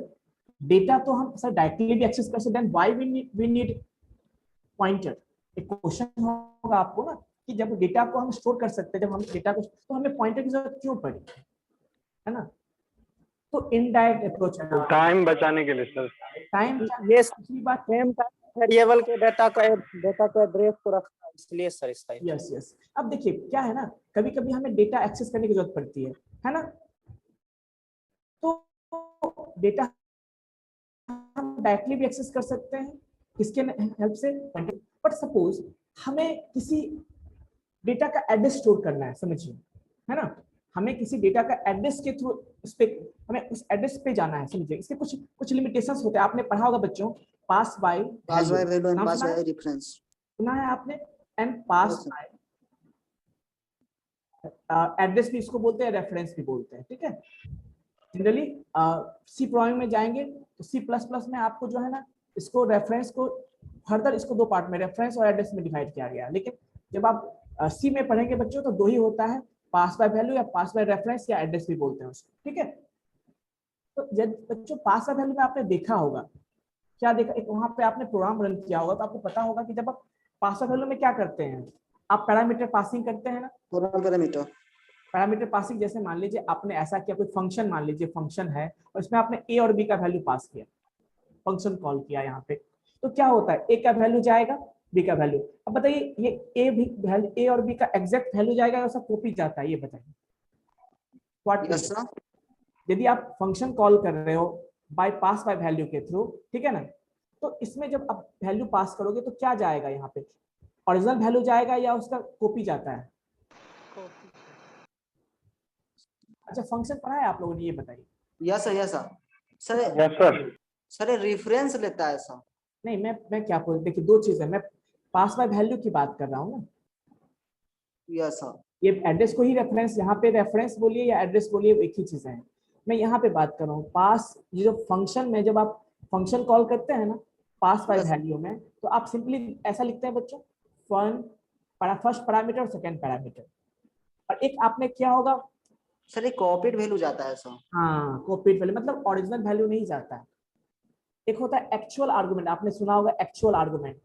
डेटा तो हम सर डायरेक्टली भी एक्सेस कर सकते हैं, व्हाई वी नीड पॉइंटर। एक क्वेश्चन होगा आपको ना कि जब डेटा को हम स्टोर कर सकते हैं, जब हम डेटा को, तो हमें पॉइंटर की जरूरत क्यों पड़ी, है ना। तो इनडायरेक्ट अप्रोच, टाइम बचाने के लिए सर। टाइम ये दूसरी बात, सेम वेरिएबल के डेटा को एड्रेस को रखना, इसलिए सर इसका। यस। अब देखिए क्या है ना, कभी कभी हमें डेटा एक्सेस करने की जरूरत पड़ती है ना। तो डेटा हम डायरेक्टली भी एक्सेस कर सकते हैं, किसके हेल्प से, बट सपोज हमें किसी डेटा का एड्रेस स्टोर करना है, समझिए, है ना। हमें किसी डेटा का एड्रेस के थ्रू उस पे, हमें उस एड्रेस पे जाना है, समझिए। इसके कुछ लिमिटेशंस होते हैं। आपने पढ़ा होगा बच्चों, pass by value and pass by reference सुना है आपने, एंड पास बाय एड्रेस भी इसको बोलते हैं, रेफरेंस भी बोलते हैं, ठीक है। जनरली सी प्रोग्रामिंग में जाएंगे तो C++ में आपको जो है ना, इसको रेफरेंस को फर्दर इसको दो पार्ट में, रेफरेंस और एड्रेस में डिवाइड किया गया। लेकिन जब आप सी में पढ़ेंगे बच्चों तो दो ही होता है, पास बाय वैल्यू या पास बाय रेफरेंस या एड्रेस भी बोलते हैं उसको, ठीक है। तो जब बच्चों पास बाय वैल्यू में आपने देखा होगा, क्या देखा, एक वहां पे आपने प्रोग्राम रन किया होगा, तो आपको पता होगा कि जब आप पास बाय वैल्यू में क्या करते हैं, आप पैरामीटर पासिंग करते हैं ना। पैरामीटर पासिंग जैसे मान लीजिए आपने ऐसा किया, कोई फंक्शन मान लीजिए फंक्शन है और इसमें आपने ए और बी का वैल्यू पास किया, फंक्शन कॉल किया यहाँ पे, तो क्या होता है, ए का वैल्यू जाएगा, बी का वैल्यू। अब बताइए ये ए और बी का एग्जैक्ट वैल्यू जाएगा या सब कॉपी जाता है, ये बताइए। यदि आप फंक्शन कॉल कर रहे हो बाय पास बाय वैल्यू के थ्रू, ठीक है ना, तो इसमें जब आप वैल्यू पास करोगे तो क्या जाएगा यहाँ पे, ओरिजिनल वैल्यू जाएगा या उसका कॉपी जाता है? अच्छा फंक्शन पढ़ा है आप लोगों ने, ये बताइए। Yes sir, yes sir. Sir yes sir. Sir reference लेता है सर। नहीं मैं क्या बोल, देखिए दो चीज है, मैं पास बाय वैल्यू की बात कर रहा हूँ ना। Yes sir. ये एड्रेस को ही रेफरेंस, यहाँ पे रेफरेंस बोलिए या एड्रेस बोलिए एक ही चीज है। मैं यहाँ पे बात कर रहा हूँ पास, ये जो फंक्शन में जब आप फंक्शन कॉल करते हैं ना पास बाय वैल्यू में, तो आप सिंपली ऐसा लिखते हैं बच्चों, फर्स्ट पैरामीटर और सेकंड पैरामीटर, और एक आपने क्या होगा सर ये कॉपीड वैल्यू जाता है सर। हाँ कॉपीड वैल्यू, मतलब ओरिजिनल वैल्यू नहीं जाता है। एक होता है एक्चुअल आर्गुमेंट, आपने सुना होगा एक्चुअल आर्गुमेंट,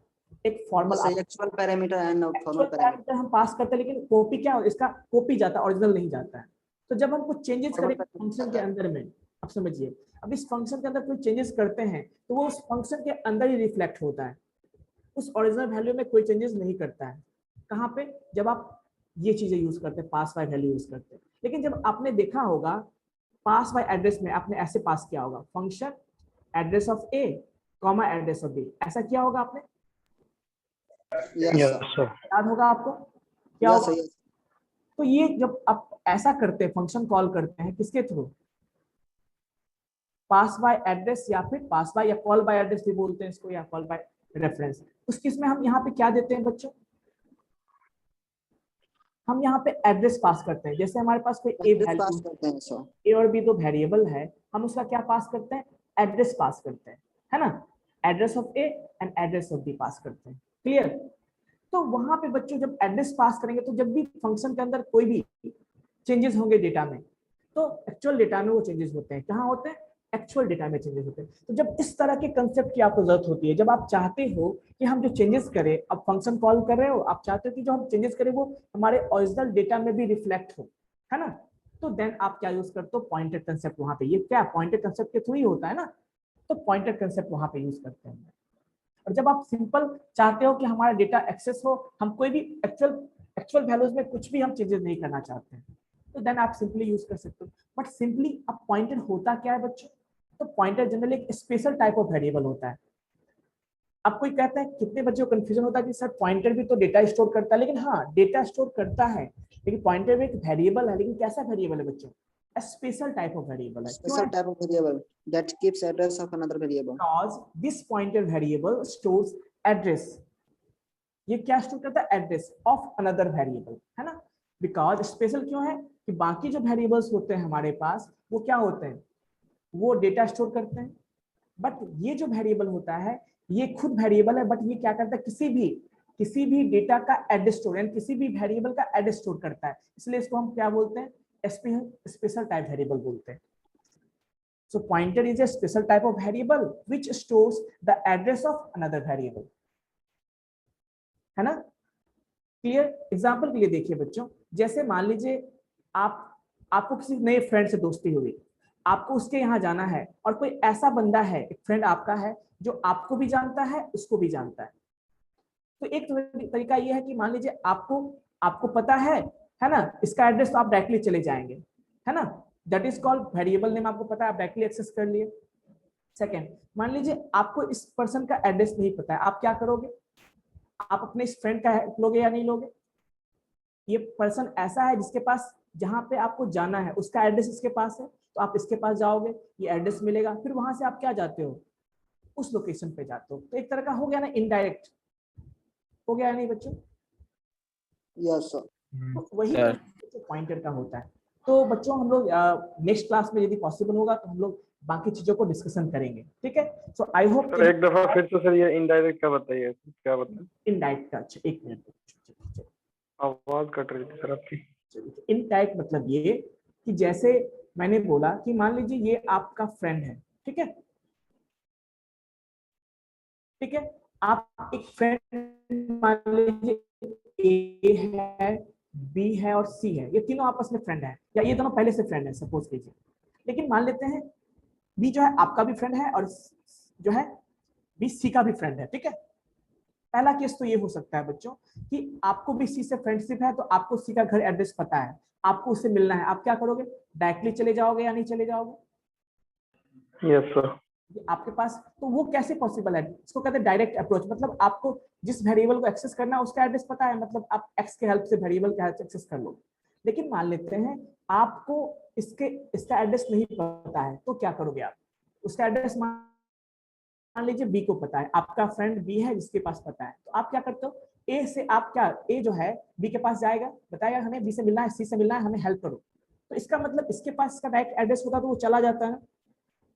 एक formal actual parameter and formal parameter हम पास करते हैं, लेकिन कॉपी क्या है इसका, कॉपी जाता है, ओरिजिनल नहीं जाता है। तो जब हम कुछ चेंजेस करेंगे फंक्शन के अंदर में, अब समझिए, अब इस फंक्शन के अंदर कोई चेंजेस करते हैं तो वो उस फंक्शन के अंदर ही रिफ्लेक्ट होता है, उस ओरिजिनल वैल्यू में कोई चेंजेस नहीं करता है। कहाँ पे, जब आप ये चीजें यूज करते हैं, पास बाय वैल्यू यूज करते हैं। लेकिन जब आपने देखा होगा पास बाय एड्रेस में आपने ऐसे पास किया होगा, function address of a comma address of b, ऐसा किया होगा आपने, याद होगा आपको क्या होगा? तो ये जब आप ऐसा करते हैं, फंक्शन कॉल करते हैं किसके थ्रू, पास बाय एड्रेस या फिर पास बाय या कॉल बाय एड्रेस भी बोलते हैं इसको, या कॉल बाय रेफरेंस। उस केस में हम यहाँ पे क्या देते हैं बच्चों, हम यहाँ पे एड्रेस पास करते हैं। जैसे हमारे पास कोई ए वैल्यू, ए और बी दो वेरिएबल है, हम उसका क्या पास करते हैं, एड्रेस पास करते हैं, है ना, address of A and address of B pass करते हैं। क्लियर? तो वहां पे बच्चों जब एड्रेस पास करेंगे तो जब भी फंक्शन के अंदर कोई भी चेंजेस होंगे डेटा में, तो एक्चुअल डेटा में वो चेंजेस होते हैं। कहाँ होते हैं, एक्चुअल डेटा में चेंजेस होते हैं। तो जब इस तरह के कंसेप्ट की आपको जरूरत होती है, जब आप चाहते हो कि हम जो चेंजेस करें, अब फंक्शन कॉल कर रहे हो, आप चाहते हो कि जो हम चेंजेस करें वो हमारे ओरिजिनल डेटा में भी रिफ्लेक्ट हो, है ना, तो देन आप क्या यूज करते हो, पॉइंटर कंसेप्ट। वहां पे ये क्या पॉइंटर कंसेप्ट के थ्रू ही होता है ना, तो पॉइंटर कंसेप्ट वहां पे यूज करते हैं। और जब आप सिंपल चाहते हो कि हमारा डेटा एक्सेस हो, हम कोई भी एक्चुअल वैल्यूज में कुछ भी हम चेंजेस नहीं करना चाहते हैं, तो देन आप सिंपली यूज कर सकते हो। बट सिंपली अब पॉइंटर होता क्या है बच्चों, तो पॉइंटर जनरली एक स्पेशल टाइप ऑफ वेरिएबल होता है। अब कोई कहता है, कितने बच्चों को कंफ्यूजन होता है कि सर पॉइंटर भी तो डेटा स्टोर करता है, लेकिन हाँ डेटा स्टोर करता है, लेकिन पॉइंटर भी एक वेरिएबल है। लेकिन कैसा वेरिएबल है बच्चों, a special type of variable है। Special type of variable that keeps address of another variable. Because this pointer variable stores address, ये क्या स्टोर करता है, एड्रेस ऑफ अनदर वेरिएबल, है ना। बिकॉज स्पेशल क्यों है कि बाकी जो वेरिएबल्स होते हैं हमारे पास वो क्या होते हैं, वो डेटा स्टोर करते हैं, बट ये जो वेरिएबल होता है ये खुद वेरिएबल है, बट ये क्या करता है, किसी भी डेटा का एड्रेस स्टोर, यानी किसी भी वेरिएबल का एड्रेस स्टोर करता है। इसलिए इसको हम क्या बोलते हैं, special type variable बोलते हैं। So pointer is a special type of variable which stores the address of another variable, है ना। क्लियर? एग्जांपल के लिए देखिए बच्चों, जैसे मान लीजिए आपको किसी नए फ्रेंड से दोस्ती हुई, आपको उसके यहाँ जाना है, और कोई ऐसा बंदा है, एक फ्रेंड आपका है जो आपको भी जानता है उसको भी जानता है। तो एक तरीका ये है कि मान लीजिए आपको पता है ना, इसका एड्रेस, तो आप डायरेक्टली चले जाएंगे, है ना, that is called variable name, आपको पता है, आप डायरेक्टली एक्सेस कर लिए। सेकंड, मान लीजिए आपको इस पर्सन का एड्रेस नहीं पता है, आप क्या करोगे, आप अपने इस फ्रेंड का हेल्प लोगे या नहीं लोगे। ये पर्सन ऐसा है जिसके पास, जहां पे आपको जाना है उसका एड्रेस इसके पास है, तो आप इसके पास जाओगे, ये एड्रेस मिलेगा, फिर वहां से आप क्या जाते हो, उस लोकेशन पे जाते हो। तो एक तरह का हो गया ना, इनडायरेक्ट हो गया नहीं बच्चों? Yes sir. तो वही पॉइंटर का होता है। तो बच्चों हम लोग नेक्स्ट क्लास में यदि पॉसिबल होगा तो हम लोग बाकी चीजों को डिस्कशन करेंगे, ठीक है। सो आई होप एक दफा फिर से सर ये इनडायरेक्ट का बताइए, क्या बताएं? इनडायरेक्ट का, अच्छा एक मिनट, आवाज कट रही थी सर आपकी। इनडायरेक्ट मतलब ये कि जैसे मैंने बोला कि मान लीजिए ये आपका फ्रेंड है, ठीक है, ठीक है, आप एक फ्रेंड मान लीजिए ए है, बी है और सी है, ये तीनों आपस में फ्रेंड है, या ये दोनों पहले से फ्रेंड है सपोज कीजिए। लेकिन मान लेते हैं बी जो है आपका भी फ्रेंड है और जो है बी सी का भी फ्रेंड है, ठीक है। पहला केस तो ये हो सकता है बच्चों कि आपको भी सी से फ्रेंडशिप है, तो आपको सी का घर एड्रेस पता है, आपको उससे मिलना है, आप क्या करोगे, डायरेक्टली चले जाओगे या नहीं चले जाओगे? Yes sir. ये आपके पास, तो वो कैसे पॉसिबल है? इसको कहते हैं डायरेक्ट अप्रोच। मतलब आपको जिस वेरिएबल को एक्सेस करना है उसका एड्रेस पता है, मतलब आप एक्स के हेल्प से वेरिएबल के हेल्प से एक्सेस कर लो। लेकिन मान लेते हैं आपको इसका एड्रेस नहीं पता है, तो क्या करोगे आप? उसका एड्रेस मान लीजिए बी को पता है, आपका फ्रेंड बी है जिसके पास पता है, तो आप क्या करते हो? ए से आप क्या, ए जो है बी के पास जाएगा, बताएगा हमें बी से मिलना है, सी से मिलना है, हमें हेल्प करो। तो इसका मतलब इसके पास इसका डायरेक्ट एड्रेस होता तो वो चला जाता है,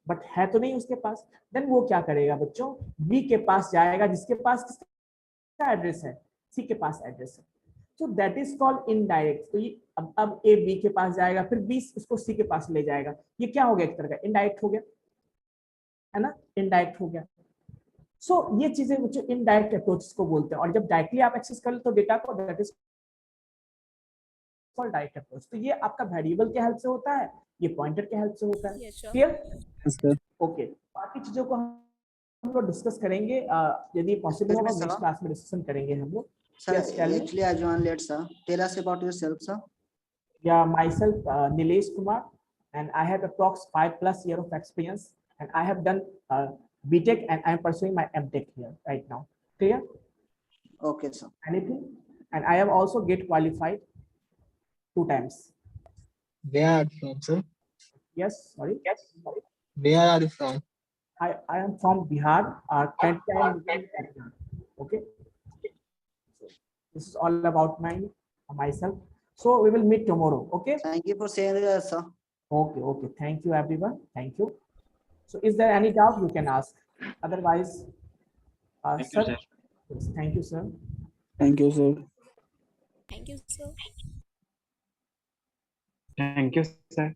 बट है तो नहीं उसके पास। देन वो क्या करेगा बच्चों? बी के पास जाएगा जिसके पास किसका एड्रेस है, सी के पास एड्रेस है। तो दैट इज कॉल्ड इनडायरेक्ट। तो ये अब ए बी के पास जाएगा, फिर बी उसको सी के पास ले जाएगा, ये क्या हो गया? एक तरह का इनडायरेक्ट हो गया, है ना, इनडायरेक्ट हो गया। सो ये चीजें जो इनडायरेक्ट अप्रोच को बोलते हैं, और जब डायरेक्टली आप एक्सेस कर लो तो डेटा को, that is called direct approach. तो ये आपका वेरिएबल के हेल्प से होता है, ये पॉइंटर के हेल्प से होता है। क्लियर? ओके, बाकी चीजों को हम लोग डिस्कस करेंगे, यदि पॉसिबल होगा नेक्स्ट क्लास में डिस्कशन करेंगे हम लोग। Sir, actually I joined late, sir. Tell us about yourself, sir. Yeah, myself, Nilesh Kumar, and I have approx 5+ years of experience, and I have done BTech, and I am pursuing my MTech here right now. Clear? Okay, sir. Anything? And I have also get qualified 2 times. Where are you from, sir? Yes, sorry. Yes, sorry. Where are you from? I am from Bihar. Currently I am living in Patna. Okay. This is all about myself. So we will meet tomorrow. Okay. Thank you for saying that, sir. Okay. Okay. Thank you, everyone. Thank you. So, is there any doubt you can ask? Otherwise, Thank you, sir. Yes, thank you, sir. Thank you, sir. Thank you, sir. Thank you, sir.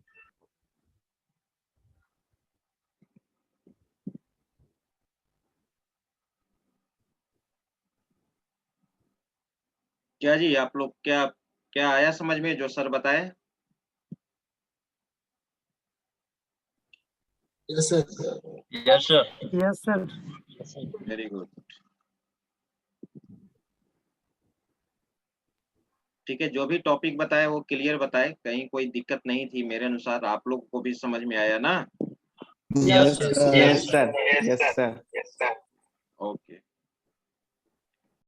क्या जी, आप लोग क्या क्या आया समझ में जो sir बताए? Yes, sir. Yes, sir. Yes, sir. Very good. ठीक है, जो भी टॉपिक बताए वो क्लियर बताए, कहीं कोई दिक्कत नहीं थी मेरे अनुसार। आप लोग को भी समझ में आया ना? Yes, sir. Yes, sir. Yes, sir.